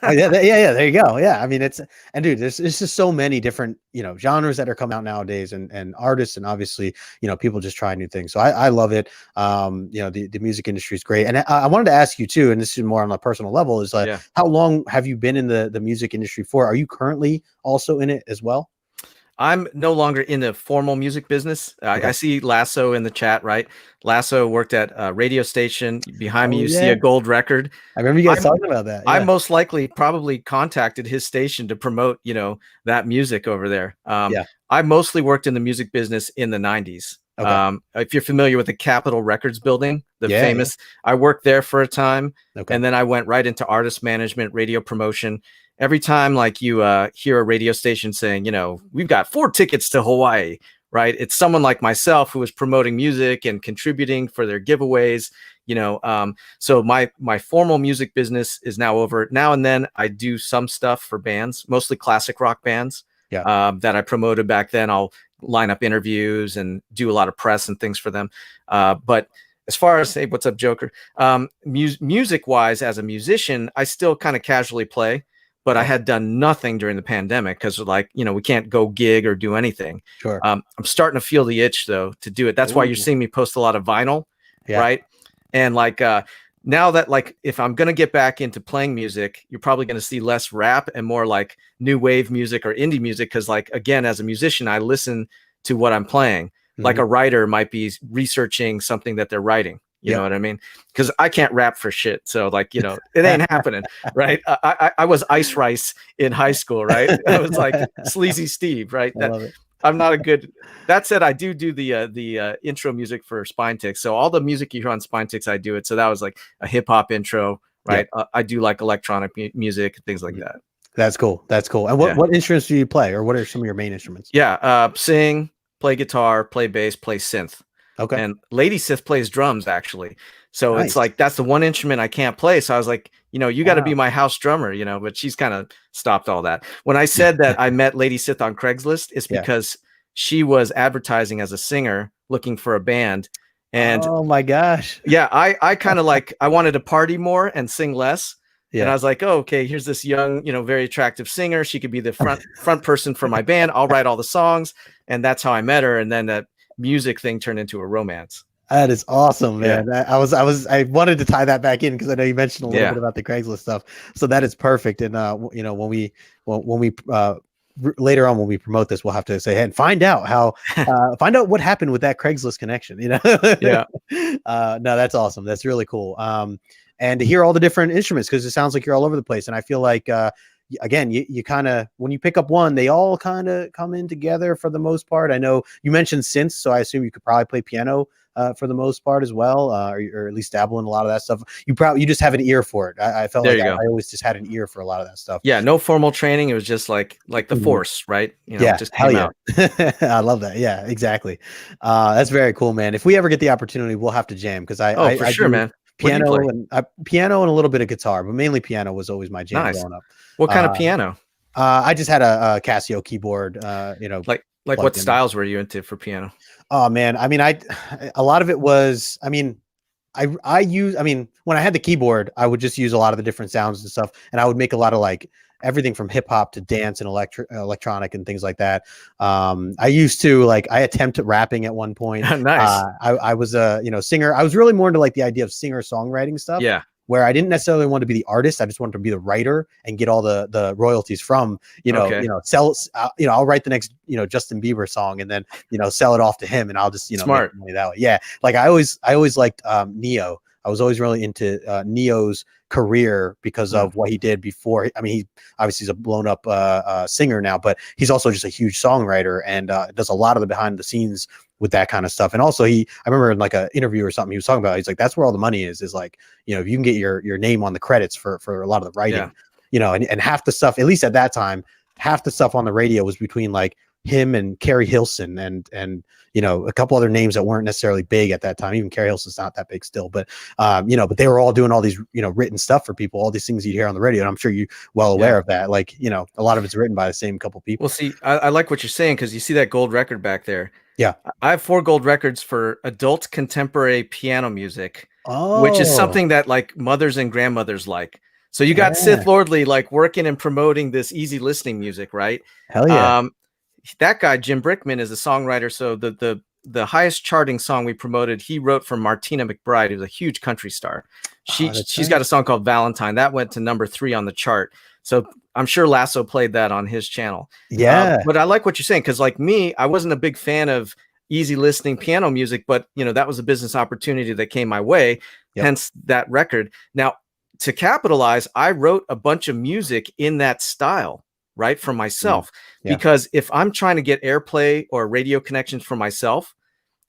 Yeah, there you go. Yeah, I mean, dude, there's just so many different genres that are coming out nowadays, and artists, and obviously people just try new things. So I love it. The music industry is great, and I wanted to ask you too, and this is more on a personal level, is like, how long have you been in the music industry for? Are you currently also in it as well? I'm no longer in the formal music business. I see Lasso in the chat, right? Lasso worked at a radio station. Behind me, you see a gold record. I remember you guys talking about that. I most likely probably contacted his station to promote, that music over there. I mostly worked in the music business in the 90s. If you're familiar with the Capitol Records building, the famous, I worked there for a time. And then I went right into artist management, radio promotion. Every time like you hear a radio station saying, we've got 4 tickets to Hawaii, right? It's someone like myself who is promoting music and contributing for their giveaways, so my formal music business is now over. Now and then I do some stuff for bands, mostly classic rock bands that I promoted back then. I'll line up interviews and do a lot of press and things for them. But as far as, hey, what's up, Joker? Music wise, as a musician, I still kind of casually play. But I had done nothing during the pandemic because, like, we can't go gig or do anything. Sure. I'm starting to feel the itch, though, to do it. That's why you're seeing me post a lot of vinyl, right? And, like, now that, like, if I'm going to get back into playing music, you're probably going to see less rap and more, like, new wave music or indie music because, like, again, as a musician, I listen to what I'm playing. Like a writer might be researching something that they're writing. You know what I mean? Because I can't rap for shit. So like, it ain't happening. Right. I was Ice Rice in high school. Right. I was like Sleazy Steve. Right. I love it. I'm not a good, that said, I do the intro music for Spine Ticks. So all the music you hear on Spine Ticks, I do it. So that was like a hip hop intro. Right. I do like electronic music, things like that. That's cool. That's cool. And what instruments do you play, or what are some of your main instruments? Sing, play guitar, play bass, play synth. Okay. And Lady Sith plays drums, actually. So it's like, that's the one instrument I can't play. So I was like, you got to be my house drummer, but she's kind of stopped all that. When I said that I met Lady Sith on Craigslist, it's because she was advertising as a singer looking for a band. And oh my gosh. Yeah, I kind of like, I wanted to party more and sing less. Yeah. And I was like, oh, okay, here's this young, very attractive singer. She could be the front person for my band. I'll write all the songs. And that's how I met her. And then that music thing turned into a romance. That is awesome, man. I wanted to tie that back in because I know you mentioned a little bit about the Craigslist stuff. So that is perfect. And when we later on when we promote this, we'll have to say, hey, and find out find out what happened with that Craigslist connection. Yeah. No, that's awesome. That's really cool. And to hear all the different instruments, because it sounds like you're all over the place. And I feel like, again, you kind of, when you pick up one, they all kind of come in together for the most part. I know you mentioned synths, so I assume you could probably play piano for the most part as well, or at least dabble in a lot of that stuff. You just have an ear for it. I felt like I always just had an ear for a lot of that stuff. Yeah, no formal training. It was just like the force, right? Yeah, just hell came yeah. out. I love that. Yeah, exactly. That's very cool, man. If we ever get the opportunity, we'll have to jam, because I for sure, man. Piano and piano and a little bit of guitar, but mainly piano was always my jam growing up. What kind of piano? I just had a Casio keyboard. Like what styles were you into for piano? Oh man, I mean, a lot of it was, I mean, when I had the keyboard, I would just use a lot of the different sounds and stuff, and I would make a lot of like everything from hip hop to dance and electronic and things like that. I used to I attempted rapping at one point. Nice. I was a singer. I was really more into like the idea of singer songwriting stuff. Yeah. Where I didn't necessarily want to be the artist. I just wanted to be the writer and get all the royalties from, sell, I'll write the next, Justin Bieber song and then, sell it off to him, and I'll just, Smart. make money that way. Yeah. Like I always liked Neo. I was always really into Neo's career because of what he did before. I mean, he obviously is a blown up singer now, but he's also just a huge songwriter and does a lot of the behind the scenes with that kind of stuff. And also I remember in like an interview or something he was talking about, he's like, that's where all the money is like, if you can get your name on the credits for a lot of the writing, and half the stuff, at least at that time, half the stuff on the radio was between like him and Carrie Hilson and a couple other names that weren't necessarily big at that time. Even Carrie Hilson's not that big still, but but they were all doing all these written stuff for people, all these things you'd hear on the radio, and I'm sure you're well aware of that. Like a lot of it's written by the same couple people. Well, see, I like what you're saying, because you see that gold record back there. Yeah, I have 4 gold records for adult contemporary piano music, which is something that like mothers and grandmothers like. So you got Sithlordly like working and promoting this easy listening music, right? Hell yeah. That guy Jim Brickman is a songwriter. So the highest charting song we promoted, he wrote for Martina McBride, who's a huge country star. She's got a song called Valentine that went to number 3 on the chart. So I'm sure Lasso played that on his channel. Yeah. But I like what you're saying, because like me, I wasn't a big fan of easy listening piano music, but that was a business opportunity that came my way. Yep. Hence that record. Now, to capitalize, I wrote a bunch of music in that style, right, for myself. Yeah. Because if I'm trying to get airplay or radio connections for myself,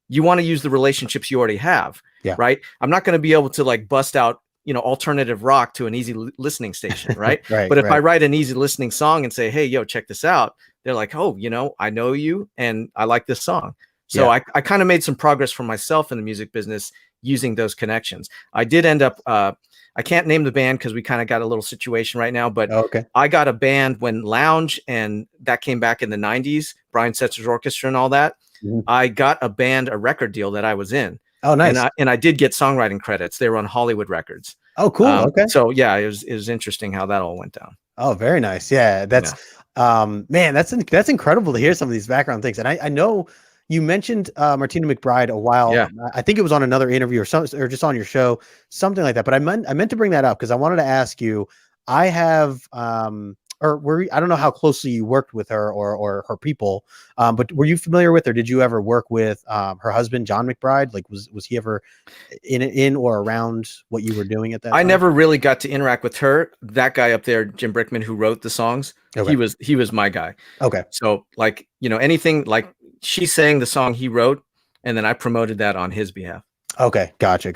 you want to use the relationships you already have, right? I'm not going to be able to like bust out alternative rock to an easy listening station, right? But if I write an easy listening song and say, hey, yo, check this out, they're like, oh, I know you and I like this song. So I kind of made some progress for myself in the music business using those connections. I did end up, I can't name the band because we kind of got a little situation right now, but I got a band when Lounge and that came back in the 90s, Brian Setzer's orchestra and all that. Mm-hmm. I got a record deal that I was in. Oh, nice. And I did get songwriting credits. They were on Hollywood Records. Oh, cool. Okay. So yeah, it was interesting how that all went down. Oh, very nice. Yeah. That's, man, that's incredible to hear some of these background things. And I know you mentioned Martina McBride a while. Yeah. I think it was on another interview or just on your show, something like that. But I meant to bring that up because I wanted to ask you, I have, I don't know how closely you worked with her or her people, but were you familiar with, or did you ever work with her husband, John McBride? Like, was he ever in or around what you were doing at that time? I never really got to interact with her. That guy up there, Jim Brickman, who wrote the songs, he was my guy. Okay. So like, anything like she sang the song he wrote, and then I promoted that on his behalf. Okay. Gotcha.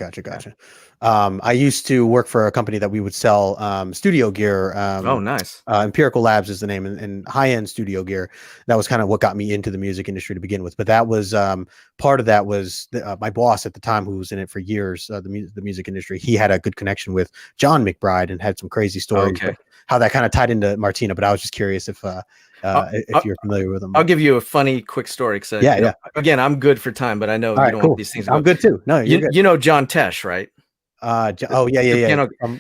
I used to work for a company that we would sell studio gear. Oh, nice. Empirical Labs is the name, and high-end studio gear. That was kind of what got me into the music industry to begin with. But that was part of that was my boss at the time, who was in it for years, the music industry. He had a good connection with John McBride and had some crazy stories. Okay. How that kind of tied into Martina. But I was just curious if you're familiar with them. I'll give you a funny quick story. Again, I'm good for time, but I know you don't want these things. I'm good too. No, you know John Tesh, right? Yeah.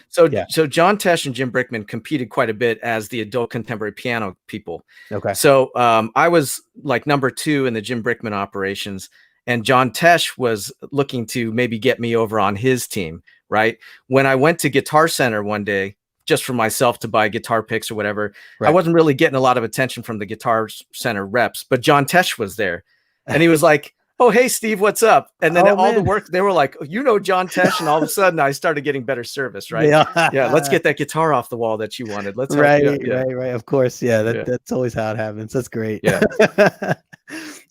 So John Tesh and Jim Brickman competed quite a bit as the adult contemporary piano people. Okay. So I was like number 2 in the Jim Brickman operations, and John Tesh was looking to maybe get me over on his team. Right. When I went to Guitar Center one day, just for myself to buy guitar picks or whatever. I Right. wasn't really getting a lot of attention from the Guitar Center reps, but John Tesh was there, and he was like, "Oh, hey, Steve, what's up?" And then Oh all the man. work, they were like, "You know John Tesh," and all of a sudden, I started getting better service. Right? Yeah, let's Yeah. get that guitar off the wall that you wanted. Let's help you out. Right, Yeah, right, right. Of course. Yeah, yeah, that's always how it happens. That's great. yeah,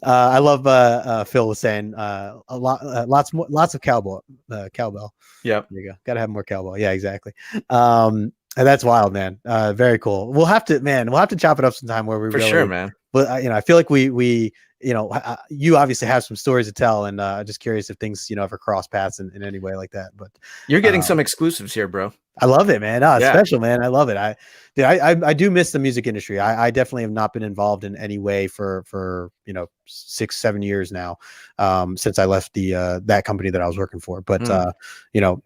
I love Phil was saying lots of cowbell. yep, There you go. Got to have more cowbell. Yeah, exactly. And that's wild, man. Very cool. We'll have to chop it up sometime where we for sure, really, man. but I feel like we you obviously have some stories to tell, and just curious if things ever cross paths in any way like that. But You're getting um, some exclusives here, bro. I love it, man. Oh, it's Yeah, special, man. I love it. I do miss the music industry. I definitely have not been involved in any way for 6-7 years now, since I left the that company that I was working for. But mm.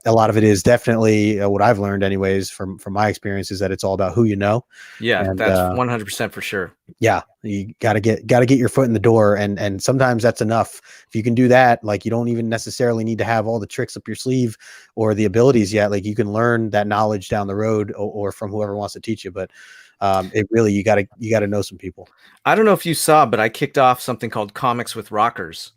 a lot of it is definitely what I've learned, anyways, from my experience, is that it's all about who you know, Yeah, and that's 100% for sure. yeah, you gotta get your foot in the door, and sometimes that's enough. If you can do that, like, you don't even necessarily need to have all the tricks up your sleeve or the abilities yet. Like, you can learn that knowledge down the road, or from whoever wants to teach you. But it really, you gotta know some people. I don't know if you saw, but I kicked off something called Comics with Rockers,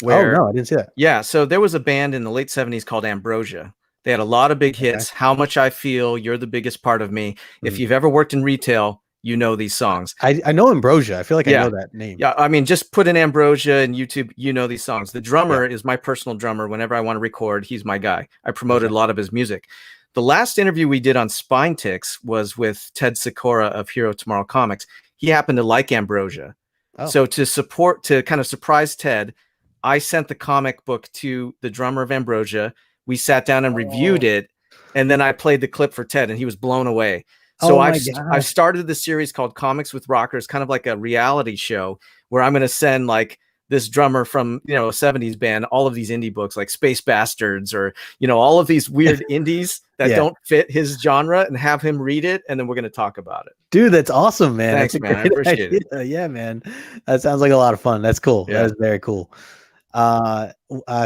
Oh where no, I didn't see that. yeah, so there was a band in the late 70s called Ambrosia. They had a lot of big Okay. hits. How Much I Feel, You're the Biggest Part of Me. If Mhm. you've ever worked in retail, you know these songs. I know Ambrosia. I feel like I Yeah. know that name. Yeah, I mean, just put in Ambrosia and YouTube, you know these songs. The Yeah. drummer is my personal drummer. Whenever I want to record, he's my guy. I Okay. promoted a lot of his music. The last interview we did on Spine Ticks was with Ted Sikora of Hero Tomorrow Comics. He happened to like Ambrosia. Oh. So to kind of surprise Ted, I sent the comic book to the drummer of Ambrosia. We sat down and reviewed Oh. it, and then I played the clip for Ted, and he was blown away. So Oh I've my I've gosh. started the series called Comics with Rockers, kind of like a reality show where I'm going to send like this drummer from a 70s band all of these indie books like Space Bastards, or all of these weird indies that Yeah. don't fit his genre, and have him read it, and then we're going to talk about it. Dude, that's awesome, man. That's Thanks, a man. I great appreciate idea. it. Yeah, man. That sounds like a lot of fun. That's cool. That Yeah. is very cool.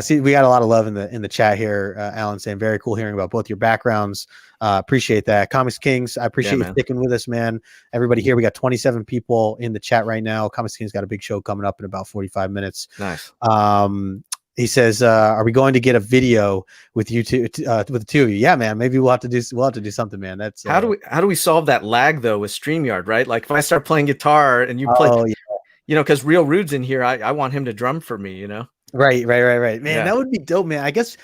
See, we got a lot of love in the chat here. Alan saying very cool hearing about both your backgrounds. Appreciate that. Comics Kings, I appreciate you man. sticking with us, man. Everybody here, we got 27 people in the chat right now. Comics Kings got a big show coming up in about 45 minutes. Nice. He says, "Are we going to get a video with you two, with the two of you?" Yeah, man. Maybe we'll have to do something, man. That's How do we solve that lag though with StreamYard, right? Like if I start playing guitar and you play, oh yeah. because Real Rude's in here, I want him to drum for me, Right. Man, Yeah. that would be dope, man. I guess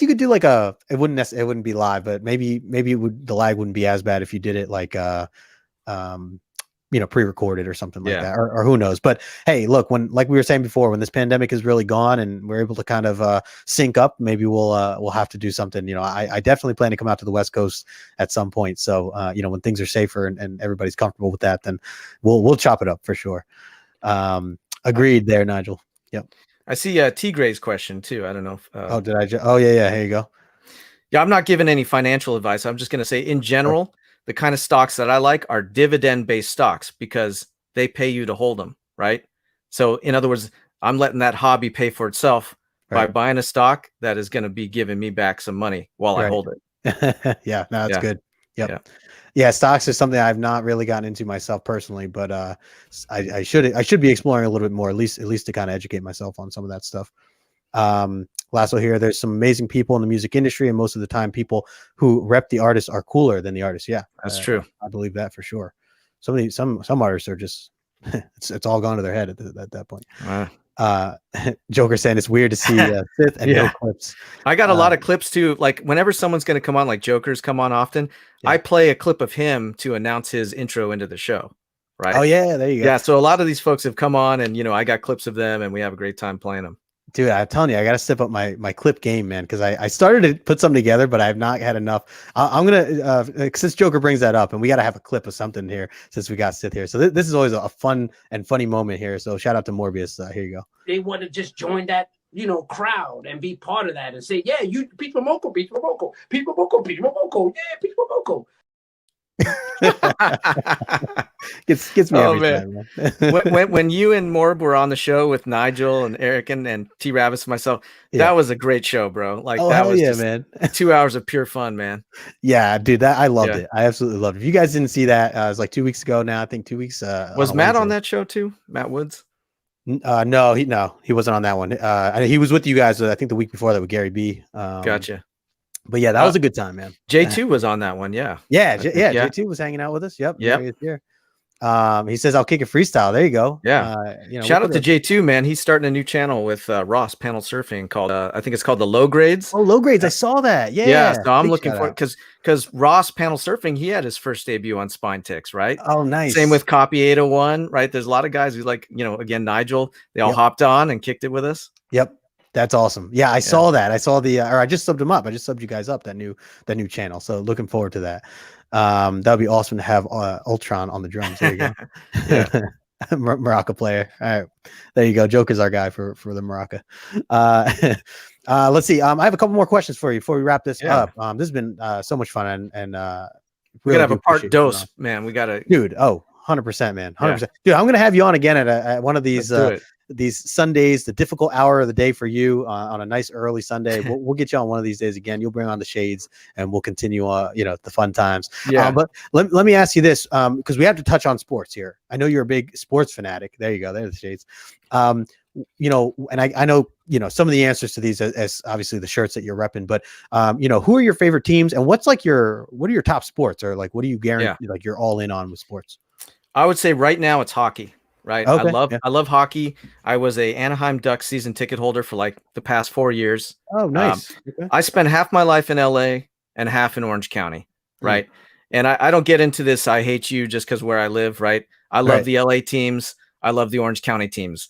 you could do like it wouldn't be live, but maybe the lag wouldn't be as bad if you did it like pre-recorded or something like that, or who knows. But hey, look, like we were saying before, when this pandemic is really gone and we're able to kind of sync up, maybe we'll have to do something. I definitely plan to come out to the West Coast at some point. So when things are safer and everybody's comfortable with that, then we'll chop it up for sure. Agreed there, Nigel. Yep. I see T Gray's question too. I don't know if Oh, did I oh yeah, here you go. yeah, I'm not giving any financial advice. I'm just going to say in general, the kind of stocks that I like are dividend-based stocks because they pay you to hold them, right? So in other words, I'm letting that hobby pay for itself by buying a stock that is going to be giving me back some money while I hold it. Yeah, no, that's good. Yep. Yeah, stocks is something I've not really gotten into myself personally, but I should be exploring a little bit more, at least to kind of educate myself on some of that stuff. Lasso here, there's some amazing people in the music industry, and most of the time people who rep the artists are cooler than the artists. Yeah, that's true. I believe that for sure. Some artists are just it's all gone to their head at that point. Joker saying it's weird to see Sith and no clips. I got a lot of clips too. Like whenever someone's going to come on, like Joker's come on often, I play a clip of him to announce his intro into the show. Right. Oh yeah, there you go. Yeah. So a lot of these folks have come on, and I got clips of them, and we have a great time playing them. Dude, I'm telling you, I got to step up my clip game, man, because I started to put something together, but I have not had enough. I'm gonna since Joker brings that up, and we got to have a clip of something here since we got Sith here. So this is always a fun and funny moment here. So shout out to Morbius. Here you go. They want to just join that crowd and be part of that and say, yeah, you Peach Momoko, yeah, Peach Momoko. Gets me Oh, every man. time, man. when you and Morb were on the show with Nigel and Eric and T Ravis and myself, Yeah. that was a great show, bro. Like Oh, that hell was yeah, just man. 2 hours of pure fun, man. Yeah, dude, that I loved Yeah. it. I absolutely loved it. If you guys didn't see that, it was like 2 weeks ago now. I think 2 weeks on Was a Matt on Wednesday. that show too? Matt Woods? No, he wasn't on that one. He was with you guys. I think the week before that with Gary B. Gotcha. But yeah, that was a good time, man. J2 was on that one, yeah. Yeah, I think, yeah. J2 was hanging out with us. Yep. Yep. There he is here. He says I'll kick a freestyle. There you go. Yeah. Shout out to J2, man. He's starting a new channel with Ross Panel Surfing called I think it's called the Low Grades. Oh, Low Grades. I saw that. Yeah. Yeah. So I'm Big looking shout for out. because Ross Panel Surfing, he had his first debut on Spine Ticks, right? Oh, nice. Same with Copy 801, right? There's a lot of guys who like, again, Nigel, they all hopped on and kicked it with us. Yep. That's awesome. Yeah, I saw that. I saw the or I just subbed him up. I just subbed you guys up that new channel. So looking forward to that. That would be awesome to have Ultron on the drums. There you go. Yeah. Maraca player. All right. There you go. Joker's our guy for the Maraca. Let's see. I have a couple more questions for you before we wrap this up. This has been so much fun and we gotta have a part dose, man. We gotta, dude. 100%, man. 100%. Dude, I'm gonna have you on again at one of these Sundays, the difficult hour of the day for you on a nice early Sunday. We'll get you on one of these days again. You'll bring on the shades and we'll continue the fun times. Yeah. But let me ask you this, because we have to touch on sports here. I know you're a big sports fanatic. There you go. There's the shades. And I know, some of the answers to these as obviously the shirts that you're repping, but who are your favorite teams and what are your top sports, or like, what do you guarantee like you're all in on with sports? I would say right now it's hockey. Right. Okay. I love hockey. I was a Anaheim Ducks season ticket holder for like the past 4 years. Oh, nice. Okay. I spent half my life in LA and half in Orange County. Right. And I don't get into this. I hate you just because where I live. Right. I love the LA teams. I love the Orange County teams.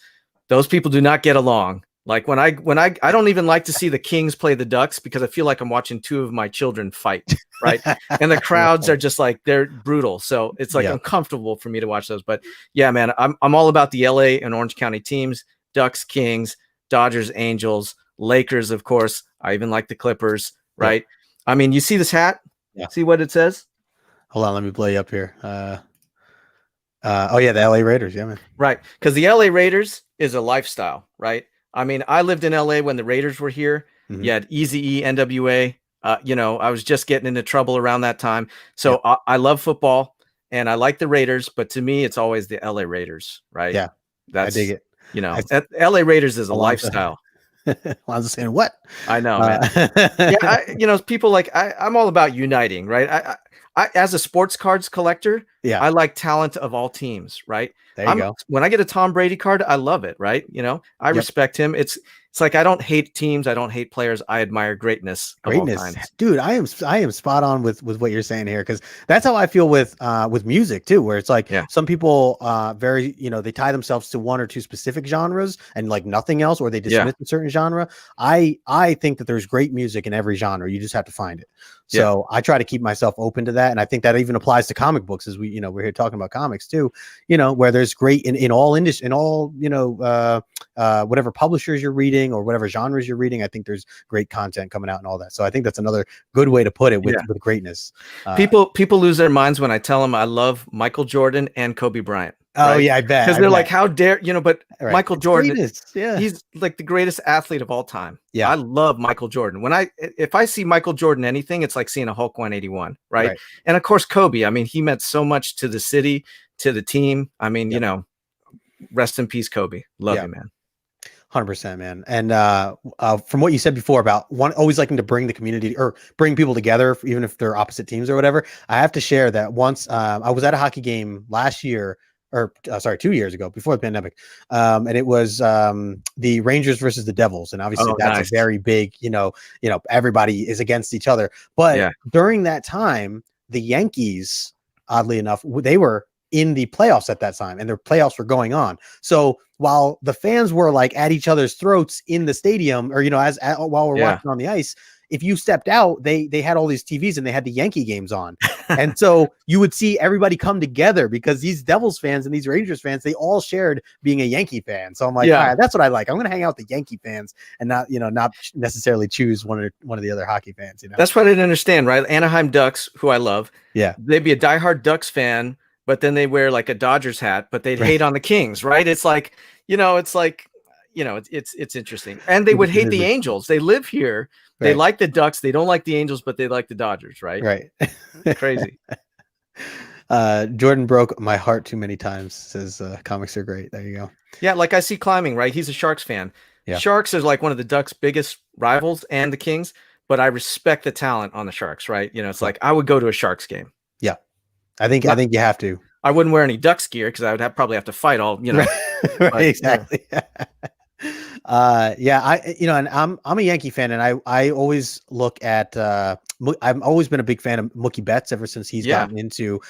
Those people do not get along. Like when I don't even like to see the Kings play the Ducks because I feel like I'm watching two of my children fight, right? And the crowds are just like, they're brutal. So it's like uncomfortable for me to watch those. But yeah, man, I'm all about the LA and Orange County teams, Ducks, Kings, Dodgers, Angels, Lakers, of course. I even like the Clippers, right? I mean, you see this hat? Yeah. See what it says? Hold on, let me play you up here. The LA Raiders, yeah, man. Right. Because the LA Raiders is a lifestyle, right? I mean, I lived in LA when the Raiders were here. Mm-hmm. You had Eazy-E, NWA. I was just getting into trouble around that time. So I love football and I like the Raiders, but to me, it's always the LA Raiders, right? Yeah. I dig it. LA Raiders is a lifestyle. I was saying what? I know, man. People like, I'm all about uniting, right? I as a sports cards collector, I like talent of all teams, right? There you go. When I get a Tom Brady card, I love it, right? I respect him. It's like I don't hate teams, I don't hate players. I admire greatness. Dude, I am spot on with what you're saying here, because that's how I feel with music too, where it's like some people very they tie themselves to one or two specific genres and like nothing else, or they dismiss a certain genre. I think that there's great music in every genre. You just have to find it. So I try to keep myself open to that, and I think that even applies to comic books, as we're here talking about comics too. Where there's great in all industry, in all whatever publishers you're reading or whatever genres you're reading. I think there's great content coming out and all that. So I think that's another good way to put it with greatness. People lose their minds when I tell them I love Michael Jordan and Kobe Bryant. Oh, right? Yeah, I bet. Because they're like, how dare, but Michael Jordan, yeah, he's like the greatest athlete of all time. Yeah. I love Michael Jordan. If I see Michael Jordan anything, it's like seeing a Hulk 181, right? And of course, Kobe, I mean, he meant so much to the city, to the team. I mean, rest in peace, Kobe. Love you, man. 100%, man. And from what you said before about always liking to bring the community or bring people together, even if they're opposite teams or whatever, I have to share that once I was at a hockey game last year, or 2 years ago, before the pandemic, and it was the Rangers versus the Devils, and obviously that's a very big, everybody is against each other. But during that time, the Yankees, oddly enough, they were in the playoffs at that time, and their playoffs were going on. So while the fans were like at each other's throats in the stadium, or while we're watching on the ice, if you stepped out, they had all these TVs and they had the Yankee games on. And so you would see everybody come together because these Devils fans and these Rangers fans, they all shared being a Yankee fan. So I'm like, all right, that's what I like. I'm going to hang out with the Yankee fans and not, not necessarily choose one of the other hockey fans. That's what I didn't understand, right? Anaheim Ducks, who I love. Yeah. They'd be a diehard Ducks fan, but then they wear like a Dodgers hat, but they'd hate on the Kings, right? It's like, it's interesting. And they would hate the Angels. They live here. They like the Ducks. They don't like the Angels, but they like the Dodgers, right? Right. Crazy. Jordan broke my heart too many times. Says comics are great. There you go. Yeah, like I see climbing, right? He's a Sharks fan. Yeah. Sharks is like one of the Ducks' biggest rivals and the Kings, but I respect the talent on the Sharks, right? It's like I would go to a Sharks game. Yeah. I think you have to. I wouldn't wear any Ducks gear because I would probably have to fight all, Right, but, exactly. And I'm a Yankee fan, and I always look at I've always been a big fan of Mookie Betts ever since he's gotten into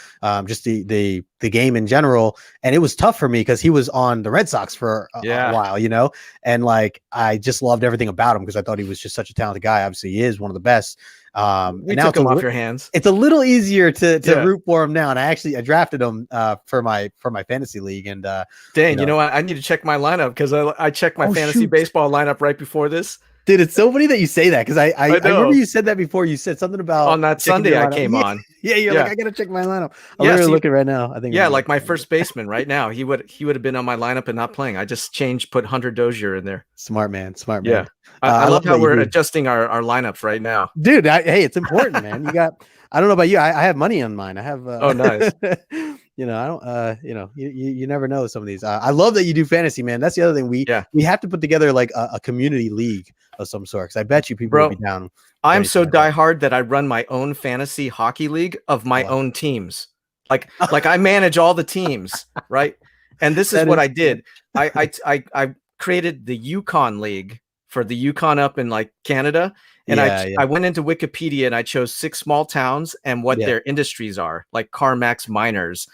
just the game in general. And it was tough for me because he was on the Red Sox for a while, and like I just loved everything about him because I thought he was just such a talented guy. Obviously, he is one of the best. And now took him off your hands. It's a little easier to root for him now, and I drafted him for my fantasy league. And dang, you know what? I need to check my lineup because I checked my fantasy baseball lineup right before this. Dude, it's so funny that you say that because I remember you said that before. You said something about on that Sunday I came on. Yeah, you're like, I gotta check my lineup. I'm literally looking right now. I think like my first baseman right now. He would have been on my lineup and not playing. I just put Hunter Dozier in there. Smart man. Yeah, I love how we're adjusting our lineups right now, dude. Hey, it's important, man. You got. I don't know about you. I have money on mine. I have. Oh, nice. I don't. You never know some of these. I love that you do fantasy, man. That's the other thing. We have to put together like a community league of some sort. Because I bet you people will be down. I'm so diehard that I run my own fantasy hockey league of my own teams. Like I manage all the teams, right? And this is what I did. I created the Yukon League for the Yukon up in like Canada. And I went into Wikipedia and I chose 6 small towns and what their industries are, like CarMax miners,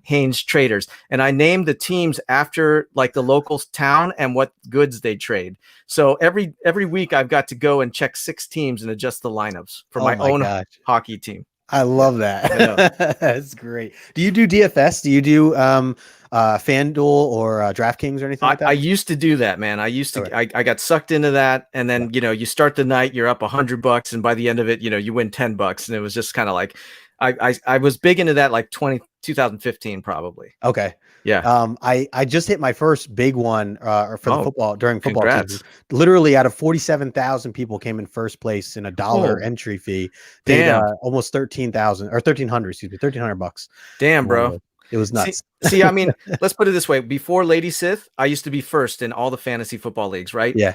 Haynes traders. And I named the teams after like the local town and what goods they trade. So every week I've got to go and check 6 teams and adjust the lineups for my own hockey team. I love that. That's great. Do you do DFS? Do you do FanDuel or DraftKings or anything like that? I used to do that, man. I got sucked into that. And then, you start the night, you're up $100 and by the end of it, you win $10. And it was just kind of like, I was big into that like 2015 probably. Okay. Yeah. I just hit my first big one for the football during football season. Literally out of 47,000 people came in first place in $1 entry fee. Paid almost 13,000 or 1,300, excuse me, $1,300. Damn, bro. It was nuts. See, I mean, let's put it this way. Before Lady Sith, I used to be first in all the fantasy football leagues, right? Yeah.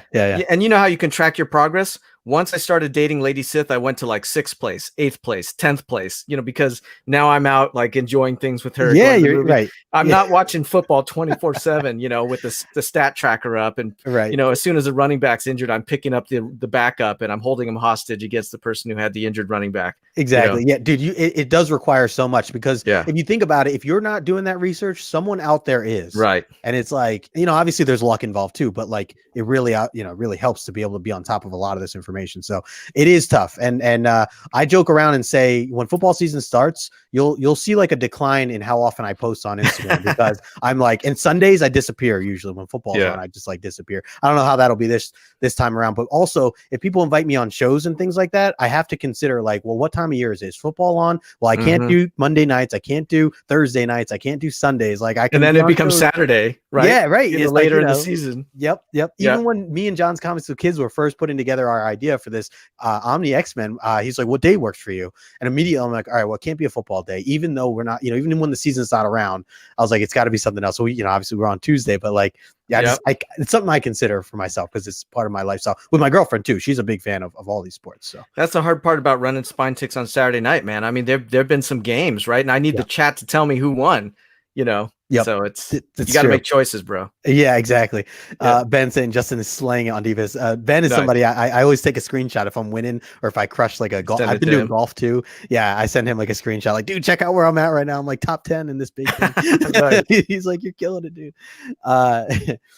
And you know how you can track your progress? Once I started dating Lady Sith, I went to like 6th place, 8th place, 10th place, because now I'm out like enjoying things with her. Yeah, you're right. I'm not watching football 24/7, with the stat tracker up. And, as soon as a running back's injured, I'm picking up the backup and I'm holding him hostage against the person who had the injured running back. Exactly. Yeah, dude, it does require so much because if you think about it, if you're not doing that research, someone out there is. Right. And it's like, obviously there's luck involved too, but like it really, really helps to be able to be on top of a lot of this information. So it is tough. And I joke around and say when football season starts, you'll see like a decline in how often I post on Instagram because I'm like, and Sundays I disappear usually when football's on, I just like disappear. I don't know how that'll be this time around, but also if people invite me on shows and things like that, I have to consider like, well, what time of year is this football on? Well, I can't do Monday nights. I can't do Thursday nights. I can't do Sundays. Like I can. And then it becomes Saturday, right? Yeah, right. It's later in the season. Yep. Even when me and John's Comics with Kids were first putting together our idea for this Omni X-Men, he's like, what day works for you? And immediately I'm like, all right, well, it can't be a football day, even though we're not, even when the season's not around. I was like, it's got to be something else. So we, obviously we're on Tuesday, but like, it's something I consider for myself because it's part of my lifestyle with my girlfriend too. She's a big fan of all these sports. So that's the hard part about running Spine Ticks on Saturday night, man. I mean, there've been some games, right? And I need the chat to tell me who won. you know. Yep. So it's It's you got to true. make choices, bro. Yeah, exactly. Yeah. Ben saying Justin is slaying it on Divas. Ben is Nice. somebody I always take a screenshot if I'm winning or if I crush like a golf. Send I've it been to doing him. golf too. Yeah, I send him like a screenshot, like, dude, check out where I'm at right now. I'm like top 10 in this big thing. Nice. He's like, you're killing it, dude.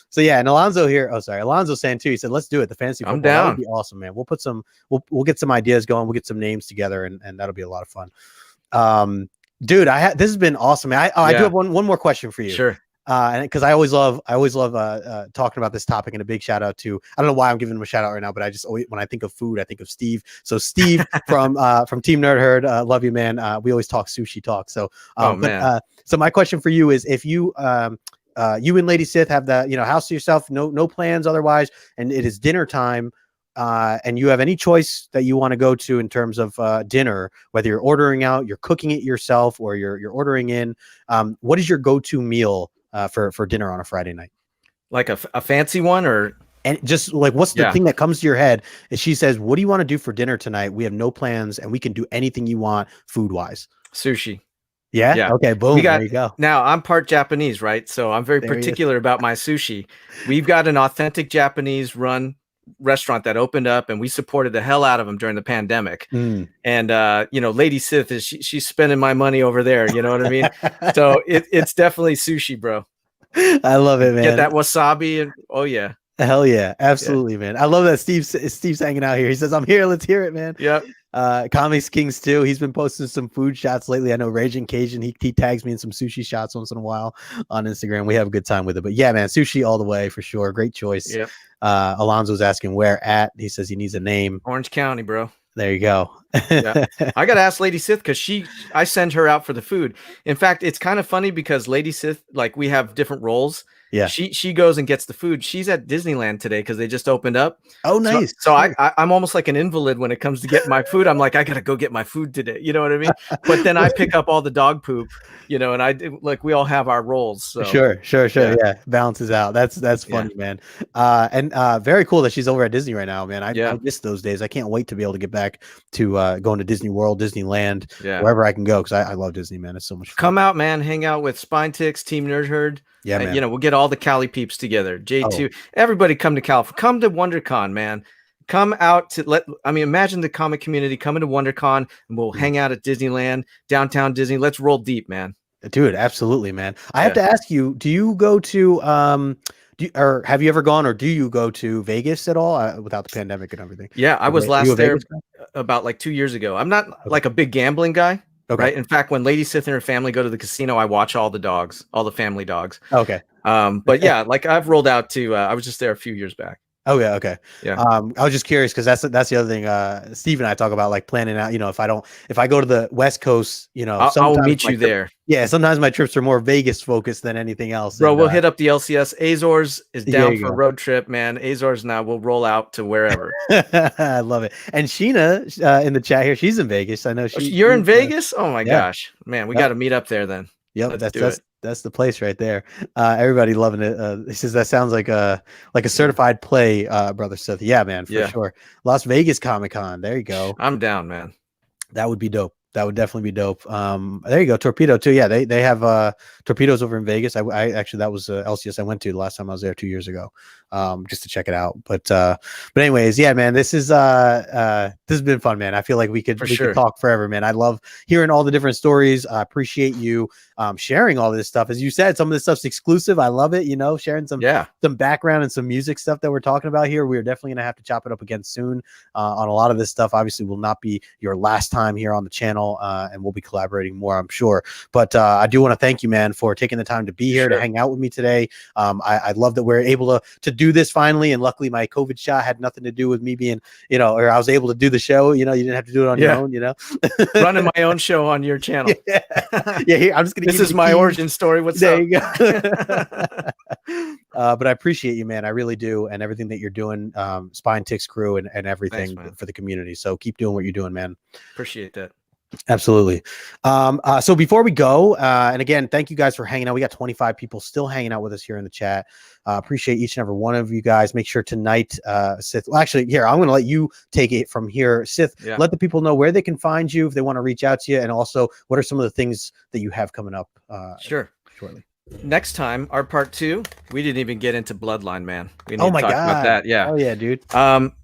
So yeah, and Alonzo here. Oh, sorry, Alonzo saying too. He said, let's do it. The fantasy I'm football. That would down. be awesome, man. We'll put some. We'll get some ideas going. We'll get some names together, and that'll be a lot of fun. Dude, this has been awesome, man. I do have one more question for you. Sure. And because I always love talking about this topic, and a big shout out to, I don't know why I'm giving him a shout out right now, but I just always, when I think of food, I think of Steve. So Steve from Team Nerd Herd, love you, man. We always talk sushi talk. So man. So my question for you is, if you you and Lady Sith have the house to yourself, no plans otherwise, and it is dinner time, and you have any choice that you want to go to in terms of dinner, whether you're ordering out, you're cooking it yourself, or you're ordering in, what is your go-to meal for dinner on a Friday night? Like a fancy one, or and just like, what's the thing that comes to your head? And she says, what do you want to do for dinner tonight? We have no plans and we can do anything you want food wise. Sushi. Yeah. Okay. Boom. There you go. Now I'm part Japanese, right? So I'm very particular about my sushi. We've got an authentic Japanese run restaurant that opened up, and we supported the hell out of them during the pandemic. And Lady Sith is she's spending my money over there, you know what I mean? So it's definitely sushi, bro. I love it, man. Get that wasabi, and oh yeah, hell yeah, absolutely, man. I love that Steve's hanging out here. He says, I'm here, let's hear it, man. Yep. Comics Kings too, he's been posting some food shots lately. I know Raging Cajun, he tags me in some sushi shots once in a while on Instagram. We have a good time with it. But yeah, man, sushi all the way for sure. Great choice. Yep. Alonzo's asking where at. He says he needs a name. Orange County, bro. There you go. Yeah. I gotta ask Lady Sith, because I send her out for the food. In fact, it's kind of funny because Lady Sith, like, we have different roles. Yeah. She goes and gets the food. She's at Disneyland today because they just opened up. Oh, nice. So I'm almost like an invalid when it comes to getting my food. I'm like, I gotta go get my food today. You know what I mean? But then I pick up all the dog poop, and I do, like, we all have our roles. So sure. Yeah. Balances out. That's funny, man. And very cool that she's over at Disney right now, man. I miss those days. I can't wait to be able to get back to going to Disney World, Disneyland, wherever I can go, because I love Disney, man. It's so much fun. Come out, man. Hang out with Spine Ticks, Team Nerd Herd. Yeah, man. We'll get all the Cali peeps together. J2, everybody come to California. Come to WonderCon, man. Come out to imagine the comic community coming to WonderCon, and we'll hang out at Disneyland, downtown Disney. Let's roll deep, man. Dude, absolutely, man. I have to ask you, do you go to or have you ever gone, or do you go to Vegas at all without the pandemic and everything? Yeah, I was last there about like 2 years ago. I'm not like a big gambling guy. Okay. Right. In fact, when Lady Sith and her family go to the casino, I watch all the dogs, all the family dogs. Okay. But yeah, like I've rolled out to, I was just there a few years back. Oh yeah. Okay. Yeah. I was just curious because that's the other thing. Steve and I talk about, like, planning out. If I go to the West Coast, I'll meet you there. Yeah. Sometimes my trips are more Vegas focused than anything else. Bro, we'll hit up the LCS. Azores is down for a road trip, man. Azores now. We'll roll out to wherever. I love it. And Sheena in the chat here, she's in Vegas. I know you're in Vegas. Oh my gosh, man, we got to meet up there then. Yep, that's the place right there. Everybody loving it. He says that sounds like a certified play, Brother Sith. Yeah, man, for sure. Las Vegas Comic-Con. There you go. I'm down, man. That would be dope. That would definitely be dope. There you go. Torpedo too. Yeah, they have torpedoes over in Vegas. I actually, that was LCS I went to the last time I was there 2 years ago, just to check it out. But anyways, yeah, man, this has been fun, man. I feel like we could talk forever, man. I love hearing all the different stories. I appreciate you sharing all this stuff. As you said, some of this stuff's exclusive. I love it. Sharing some background and some music stuff that we're talking about here. We're definitely gonna have to chop it up again soon on a lot of this stuff. Obviously, will not be your last time here on the channel. And we'll be collaborating more, I'm sure. But I do want to thank you, man, for taking the time to be here to hang out with me today. I love that we're able to do this finally. And luckily, my COVID shot had nothing to do with me being, or I was able to do the show. You didn't have to do it on your own. Running my own show on your channel. Here, I'm just gonna. This is my origin story. What's there up? You go. But I appreciate you, man. I really do, and everything that you're doing, Spine Ticks crew, and everything for the community. So keep doing what you're doing, man. Appreciate that. Absolutely. So before we go, and again, thank you guys for hanging out. We got 25 people still hanging out with us here in the chat. Appreciate each and every one of you guys. Make sure tonight, Sith. Well, actually, here, I'm going to let you take it from here. Sith, let the people know where they can find you if they want to reach out to you, and also what are some of the things that you have coming up. Sure. shortly. Next time, our part 2, we didn't even get into Bloodline, man. We need Oh to my talk God. about that. Yeah. Oh yeah, dude.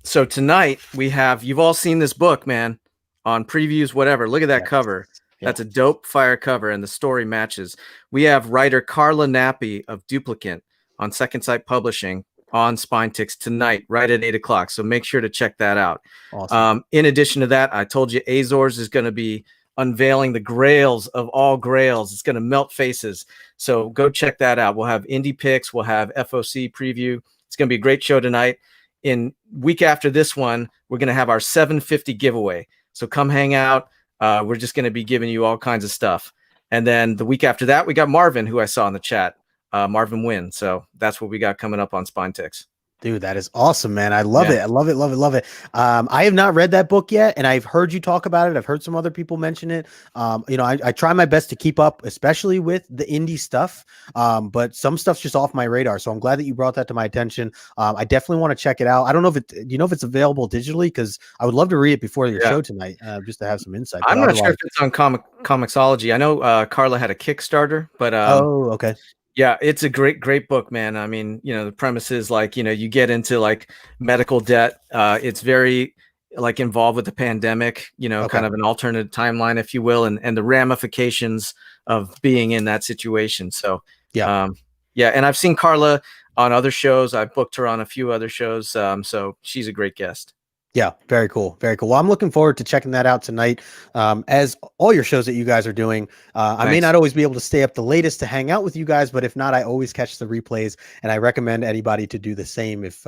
So tonight we have, you've all seen this book, man, on previews, whatever. Look at that cover. Yeah. That's a dope fire cover, and the story matches. We have writer Carla Nappi of Duplicant on Second Sight Publishing on Spine-Tix tonight, right at 8 o'clock. So make sure to check that out. Awesome. In addition to that, I told you Azores is going to be unveiling the grails of all grails. It's going to melt faces. So go check that out. We'll have indie picks. We'll have FOC preview. It's going to be a great show tonight. In week after this one, we're going to have our 750 giveaway. So come hang out. We're just going to be giving you all kinds of stuff. And then the week after that, we got Marvin, who I saw in the chat, Marvin Wynn. So that's what we got coming up on Spine-Tix. Dude, that is awesome, man. I love it. I love it. Love it. Love it. I have not read that book yet, and I've heard you talk about it. I've heard some other people mention it. I try my best to keep up, especially with the indie stuff. But some stuff's just off my radar. So I'm glad that you brought that to my attention. I definitely want to check it out. I don't know if it's available digitally, because I would love to read it before your show tonight, just to have some insight. I'm not sure if it's on Comixology. I know Carla had a Kickstarter, but oh, okay. Yeah, it's a great book, man. I mean, the premise is like, you get into like medical debt. It's very like involved with the pandemic, kind of an alternate timeline, if you will, and the ramifications of being in that situation. So, and I've seen Carla on other shows. I've booked her on a few other shows. So she's a great guest. Yeah, very cool. Very cool. Well, I'm looking forward to checking that out tonight. As all your shows that you guys are doing, I may not always be able to stay up the latest to hang out with you guys, but if not, I always catch the replays, and I recommend anybody to do the same if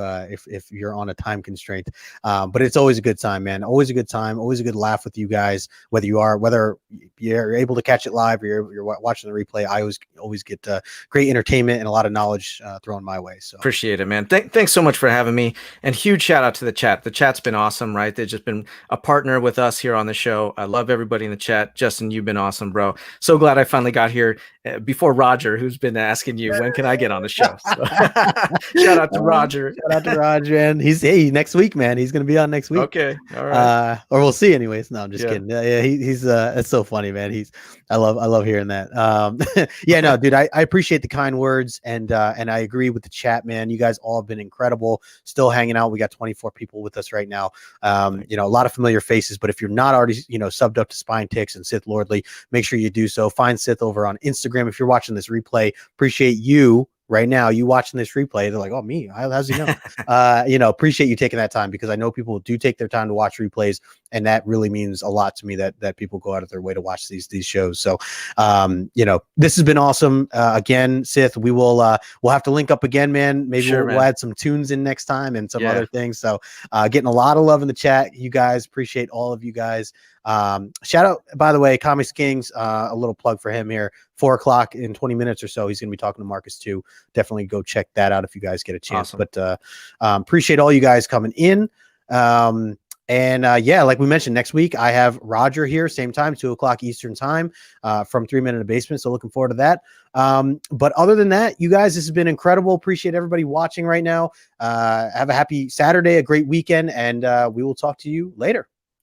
you're on a time constraint. But it's always a good time, man. Always a good time. Always a good laugh with you guys. Whether you're able to catch it live or you're watching the replay, I always get great entertainment and a lot of knowledge thrown my way. So appreciate it, man. Thanks so much for having me, and huge shout out to the chat. The chat's been awesome, right? They've just been a partner with us here on the show. I love everybody in the chat. Justin, you've been awesome, bro. So glad I finally got here before Roger, who's been asking you, when can I get on the show? So, shout out to Roger. Shout out to Roger, and he's next week, man. He's gonna be on next week. Okay, all right. Or we'll see, anyways. No, I'm just kidding. Yeah, he's it's so funny, man. I love hearing that. Yeah, no, dude, I appreciate the kind words, and I agree with the chat, man. You guys all have been incredible. Still hanging out. We got 24 people with us right now. A lot of familiar faces, but if you're not already, subbed up to Spine-Tix and Sithlordly, make sure you do so. Find Sith over on Instagram. If you're watching this replay, appreciate you right now, you watching this replay. They're like, oh, me, how's he know? Appreciate you taking that time, because I know people do take their time to watch replays, and that really means a lot to me that people go out of their way to watch these shows. So, this has been awesome. Again, Sith, we'll have to link up again, man. Maybe we'll add some tunes in next time and some other things. So, getting a lot of love in the chat. You guys, appreciate all of you guys. Shout out, by the way, Comics Kings, a little plug for him here. 4 o'clock in 20 minutes or so, he's going to be talking to Marcus too. Definitely go check that out if you guys get a chance. Awesome. But appreciate all you guys coming in. Like we mentioned, next week I have Roger here, same time, 2 o'clock Eastern time, from 3 Men in a Basement. So looking forward to that. But other than that, you guys, this has been incredible. Appreciate everybody watching right now. Have a happy Saturday, a great weekend, and we will talk to you later.